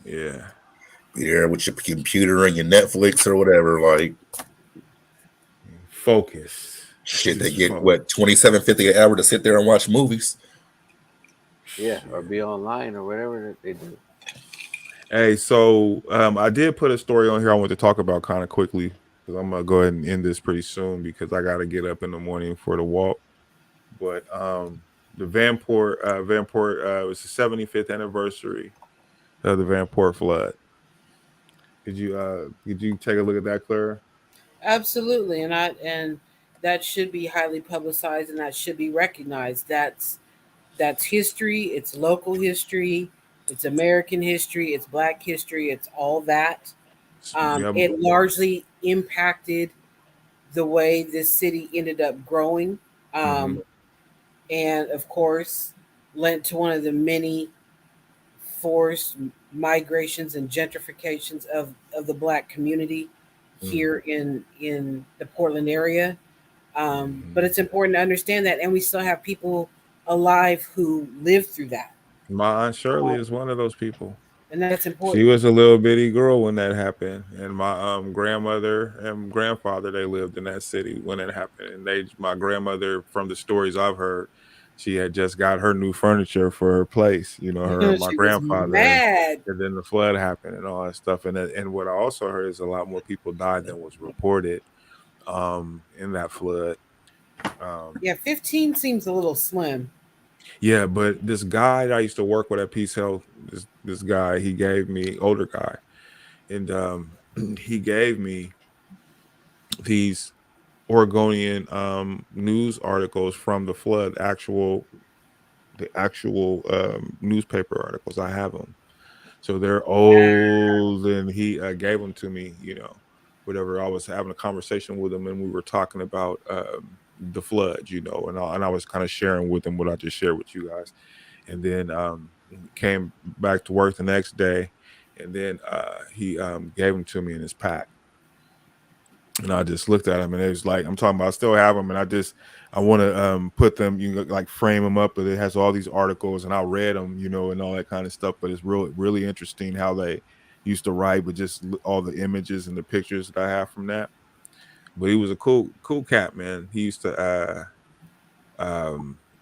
Yeah. Be there with your computer and your Netflix or whatever. Like, Focus. shit, they Just get focus. what, $27.50 an hour to sit there and watch movies. Yeah, or be online or whatever they do. Hey, so I did put a story on here I want to talk about kind of quickly because I'm gonna go ahead and end this pretty soon because I got to get up in the morning for the walk. But the Vanport was the 75th anniversary of the Vanport flood. Did you take a look at that, Clara? Absolutely, and that should be highly publicized, and that should be recognized. That's history. It's local history. It's American history. It's Black history. It's all that. Yeah, It largely impacted the way this city ended up growing, um, and of course, led to one of the many forced migrations and gentrifications of the Black community here in the Portland area. But it's important to understand that, and we still have people alive who lived through that. My Aunt Shirley Um, is one of those people. and that's She important. was a little bitty girl when that happened, and my grandmother and grandfather, they lived in that city when it happened. And my grandmother, from the stories I've heard, she had just got her new furniture for her place. You know, her and my She was grandfather, mad. and then the flood happened and all that stuff. And what I also heard is a lot more people died than was reported in that flood. Um, Yeah, 15 seems a little slim. Yeah, but this guy that I used to work with at Peace Health, this guy, he gave me, older guy, and he gave me these Oregonian news articles from the flood, the actual newspaper articles. I have them, so they're old, and he gave them to me. Whatever. I was having a conversation with him, and we were talking about the flood. And I was kind of sharing with him what I just shared with you guys. And then came back to work the next day, and then he gave them to me in his pack, and I just looked at him, and it was like, I'm talking about, I still have them, and I want to put them, like frame them up, but it has all these articles, and I read them, and all that kind of stuff. But it's really interesting how they used to write, but just all the images and the pictures that I have from that. But he was a cool cat, man. He used to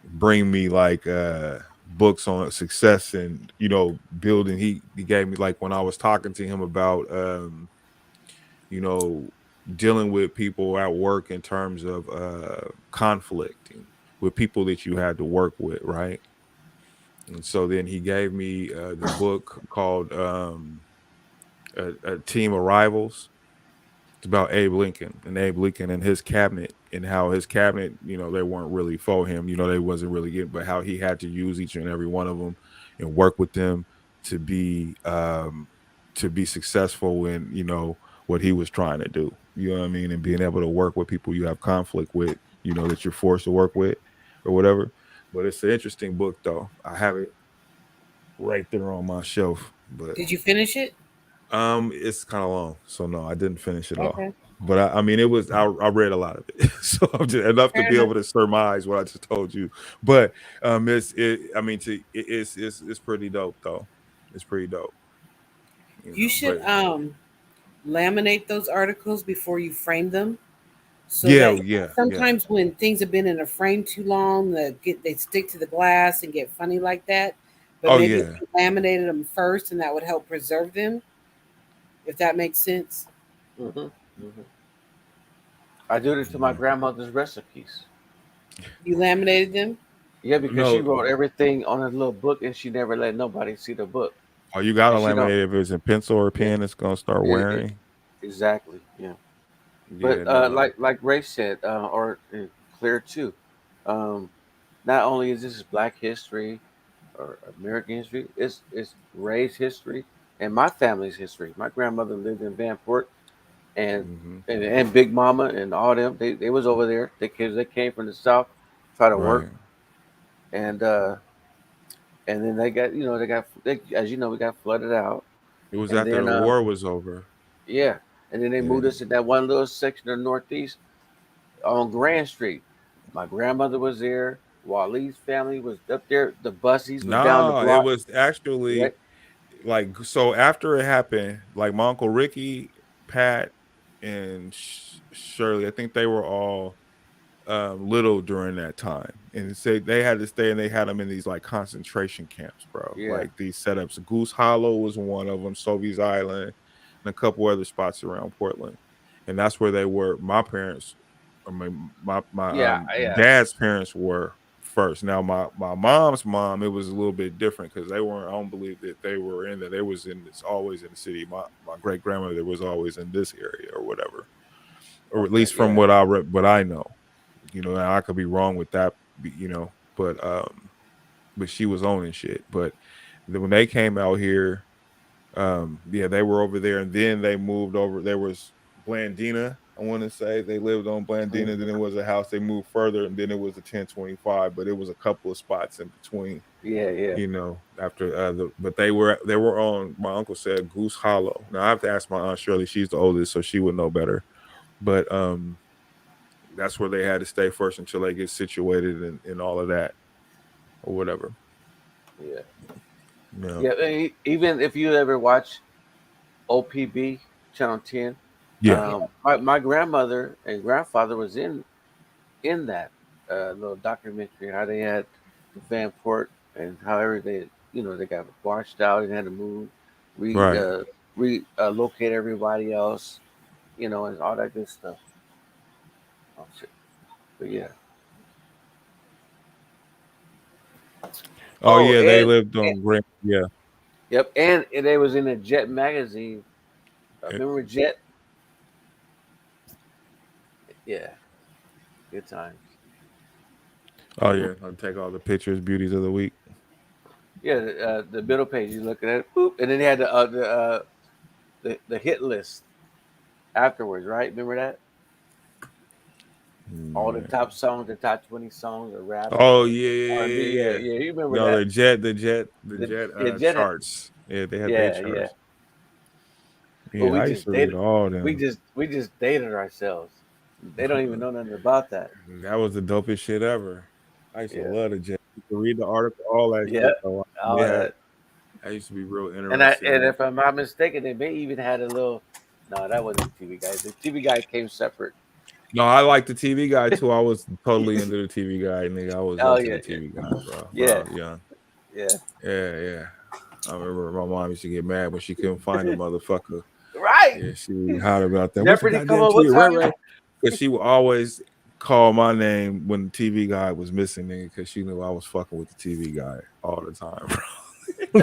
bring me like books on success and building. He gave me, like, when I was talking to him about you know dealing with people at work in terms of conflicting with people that you had to work with, right? And so then he gave me the book called a Team of Rivals. It's about Abe Lincoln and his cabinet, and how his cabinet, they weren't really for him. They wasn't really getting, but how he had to use each and every one of them and work with them to be successful in, what he was trying to do. You know what I mean? And being able to work with people you have conflict with, that you're forced to work with or whatever. But it's an interesting book, though. I have it right there on my shelf, but Did you finish it? it's kind of long, so no, I didn't finish it all. Okay, But I mean, it was I read a lot of it, so I'm just enough to fair be enough. able to surmise what I just told you. But it's it. I mean, it's pretty dope though. It's pretty dope, You should But laminate those articles before you frame them, so yeah, that yeah. sometimes when things have been in a frame too long, they stick to the glass and get funny like that. But Oh maybe if yeah. you laminated them first, and that would help preserve them, if that makes sense. Hmm. Hmm. I do this to my Yeah. grandmother's recipes. You laminated them. Yeah, because she No. wrote everything on a little book and she never let nobody see the book. Oh, you got to And she don't. laminate. If it's in pencil or Yeah, pen, it's gonna start it wearing. exactly. Yeah, Yeah. but No. like Ray said, or Clear too. Um, not only is this Black history or American history, it's Ray's history and my family's history. My grandmother lived in Vanport, and Hmm. and Big Mama and all them. They was over there. They came from the south, try to work, Right. and then they got as you know, we got flooded out, It was and after then the war was over. yeah, and then they moved Yeah. us in that one little section of the Northeast on Grand Street. My grandmother was there. Waleed's family was up there. The Bussies was down the Nah, it block. was actually, Right? like, so after it happened, like my uncle Ricky, Pat, and Shirley, I think they were all little during that time, and say they had to stay, and they had them in these like concentration camps, bro. Yeah. Like these setups. Goose Hollow was one of them, Soviet Island, and a couple other spots around Portland, and that's where they were. My parents, I mean, my Yeah. Yeah. dad's parents were first. Now my mom's mom, it was a little bit different because they weren't. I don't believe that they were in there. They was in this always in the city. My great grandmother was always in this area or whatever, or at Okay. least from Yeah. what I know. And I could be wrong with that, but she was owning shit. But then when they came out here, yeah, they were over there, and then they moved over. There was Blandina. I want to say they lived on Blandina, then it was a house. They moved further, and then it was a 1025. But it was a couple of spots in between. Yeah. You know, after but they were on. My uncle said Goose Hollow. Now I have to ask my aunt Shirley. She's the oldest, so she would know better. But that's where they had to stay first until they get situated and all of that or whatever. Yeah. Yeah. Yeah. Even if you ever watch OPB Channel 10, Yeah. my grandmother and grandfather was in that little documentary, how they had the Vanport and how they got washed out and had to move, Right. relocate everybody else, and all that good stuff. Oh shit. But yeah. Oh yeah, they lived on Grand. Yeah. Yep, and they was in a Jet magazine. Remember Jet? Yeah, good times. Oh yeah, I'll take all the pictures, beauties of the week. Yeah, the middle page. You looking at it, boop, and then they had the hit list afterwards, right? Remember that? All the top songs, the top 20 songs, or rap. Oh yeah. Yeah. You remember No, that? the jet charts. Yeah, they had their charts. Yeah, I used to read all them. We just dated ourselves. They don't even know nothing about that. That was the dopest shit ever. I used to love the jet. You could read the article, all that shit. All that. I used to be real interested. And if I'm not mistaken, they may even had a little. No, that wasn't the TV guy. The TV guy came separate. No, I like the TV guy too. I was totally into the TV guy, nigga. I was into the TV guy, bro. Yeah. Young. Yeah. I remember my mom used to get mad when she couldn't find the motherfucker. Right. Yeah, she was hot about that. Because she would always call my name when the TV guy was missing, nigga, because she knew I was fucking with the TV guy all the time, bro.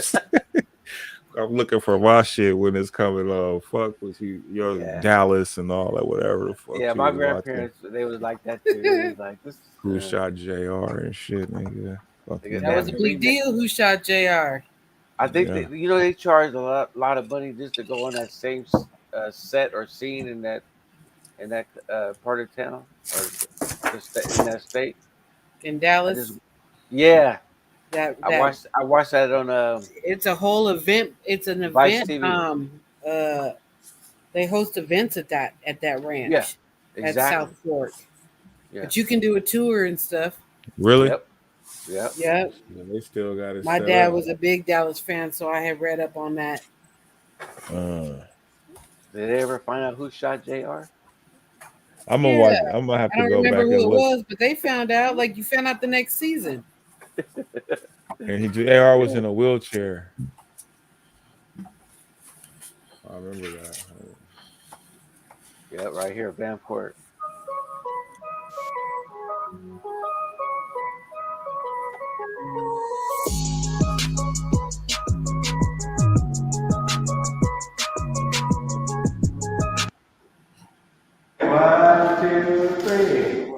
I'm looking for my shit when it's coming on. Fuck with your Dallas and all that, whatever the fuck. Yeah, my grandparents, they was like that too. They was like, this Who shot JR and shit, nigga. That was a big deal. Who shot JR? I think they charged a lot of money just to go on that same set or scene in that part of town or in that state. In Dallas. I watched that on. It's a whole event. It's an Vice event. TV. They host events at that ranch. Yeah, exactly. At South Fork. Yeah. But you can do a tour and stuff. Really? Yep. Yep. Yeah, they still got it. My dad was a big Dallas fan, so I had read up on that. Did they ever find out who shot JR? I'm gonna watch. I'm gonna have to go back and look. I don't remember who it was, but they found out. Like you found out the next season. And JR was in a wheelchair. I remember that. Yeah, right here, Vanport.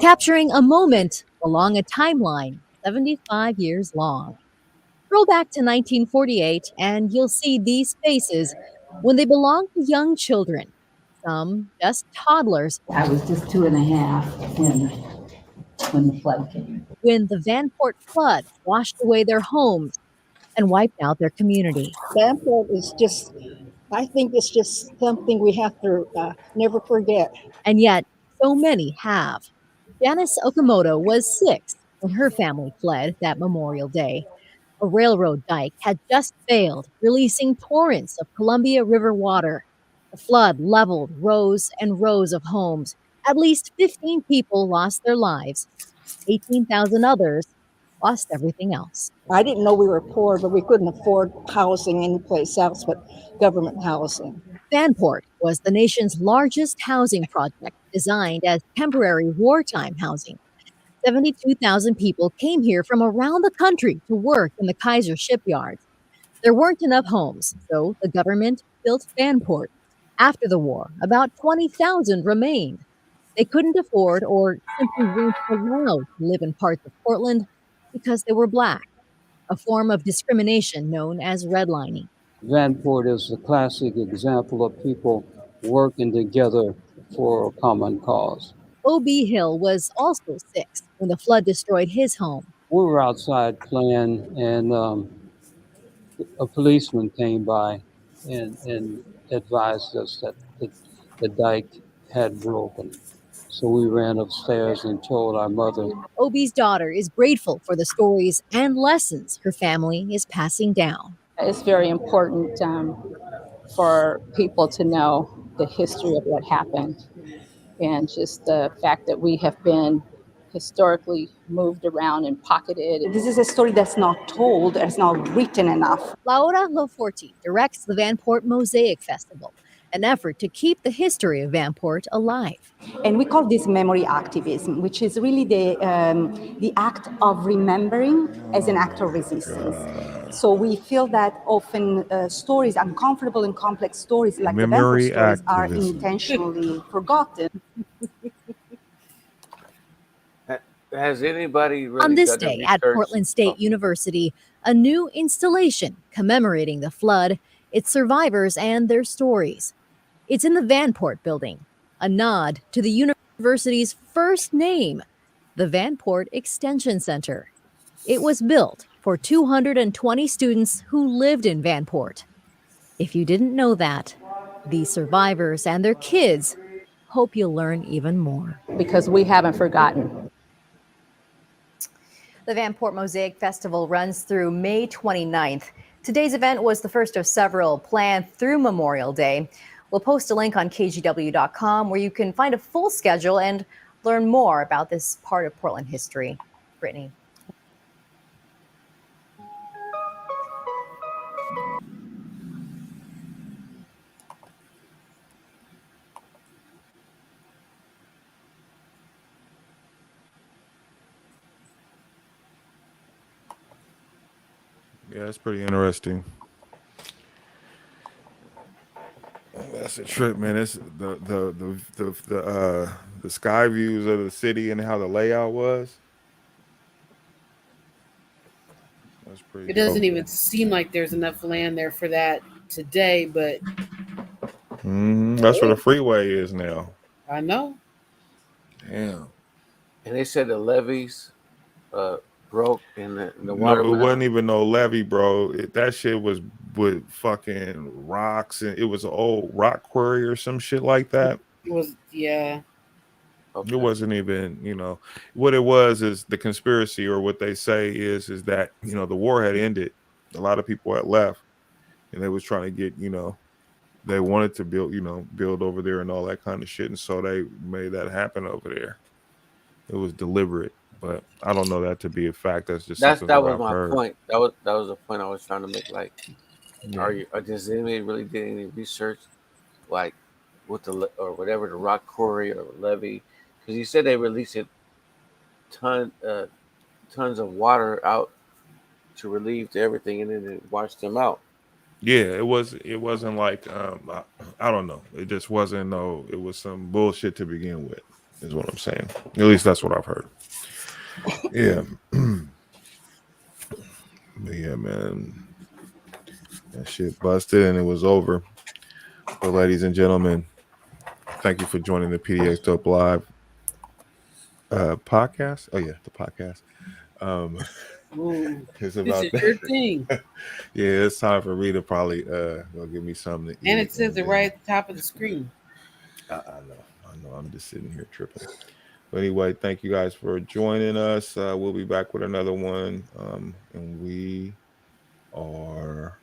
Capturing a moment along a timeline 75 years long. Scroll back to 1948 and you'll see these faces when they belonged to young children, some just toddlers. I was just 2.5 when the flood came. When the Vanport flood washed away their homes and wiped out their community. Vanport is just, I think it's just something we have to never forget. And yet, so many have. Janice Okamoto was 6 when her family fled that Memorial Day. A railroad dike had just failed, releasing torrents of Columbia River water. The flood leveled rows and rows of homes. At least 15 people lost their lives. 18,000 others lost everything else. I didn't know we were poor, but we couldn't afford housing anyplace else but government housing. Vanport was the nation's largest housing project, designed as temporary wartime housing. 72,000 people came here from around the country to work in the Kaiser shipyards. There weren't enough homes, so the government built Vanport. After the war, about 20,000 remained. They couldn't afford or simply weren't allowed to live in parts of Portland because they were Black, a form of discrimination known as redlining. Vanport is a classic example of people working together for a common cause. O.B. Hill was also 6 when the flood destroyed his home. We were outside playing, and a policeman came by and advised us that the dike had broken. So we ran upstairs and told our mother. O.B.'s daughter is grateful for the stories and lessons her family is passing down. It's very important for people to know the history of what happened, and just the fact that we have been historically moved around and pocketed. This is a story that's not told, it's not written enough. Laura Loforti directs the Vanport Mosaic Festival, an effort to keep the history of Vanport alive. And we call this memory activism, which is really the act of remembering as an act of resistance. So we feel that often stories, uncomfortable and complex stories like the Vanport stories, are intentionally forgotten. Has anybody really on this done the day at research? Portland State University, a new installation commemorating the flood, its survivors, and their stories. It's in the Vanport building, a nod to the university's first name, the Vanport Extension Center. It was built for 220 students who lived in Vanport. If you didn't know that, these survivors and their kids hope you'll learn even more. Because we haven't forgotten. The Vanport Mosaic Festival runs through May 29th. Today's event was the first of several planned through Memorial Day. We'll post a link on kgw.com where you can find a full schedule and learn more about this part of Portland history. Brittany. Yeah, it's pretty interesting. That's a trip, man. It's the sky views of the city and how the layout was. That's pretty. It doesn't even seem like there's enough land there for that today, but That's where the freeway is now. I know. Damn. And they said the levees broke in the water. No, it wasn't even no levee, bro. That shit was with fucking rocks, and it was an old rock quarry or some shit like that. It was, yeah. Okay. It wasn't even, what it was is the conspiracy, or what they say is that, the war had ended. A lot of people had left, and they was trying to get, they wanted to build over there and all that kind of shit. And so they made that happen over there. It was deliberate, but I don't know that to be a fact. That was my point. That was the point I was trying to make. Like, does anybody really did any research, like with the or whatever the rock quarry or levee? Because you said they released tons of water out to relieve to everything, and then it washed them out. Yeah, it wasn't like I don't know. It just wasn't it was some bullshit to begin with, is what I'm saying. At least that's what I've heard. Yeah. But yeah, man. That shit busted and it was over. But ladies and gentlemen, thank you for joining the PDXDOPE Live podcast. Oh yeah, the podcast. It's about your thing. Yeah, it's time for me to probably go give me something to eat. And it says it right at the top of the screen. I know. I'm just sitting here tripping. But anyway, thank you guys for joining us. We'll be back with another one. And we are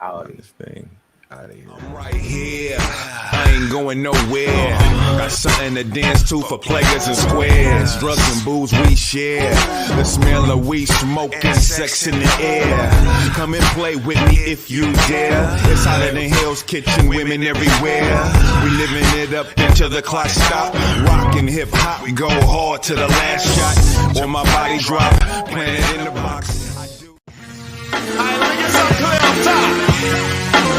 out of this thing. Out of here. I'm right here. I ain't going nowhere. Got something to dance to for players and squares. Drugs and booze we share. The smell of weed smoke and sex in the air. Come and play with me if you dare. It's hotter than Hell's Kitchen, women everywhere. We living it up until the clock stop. Rockin' hip hop, we go hard to the last shot. Till my body drop, playing it in the box. Alright, let me get something clear up top.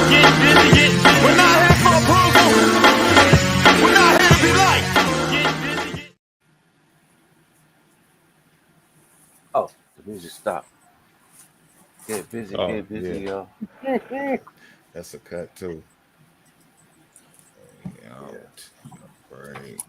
Get busy. We're not here for approval. We're not here to be liked. Get busy. Oh, the music stopped. Get busy, y'all. That's a cut too. Yeah. out. Right.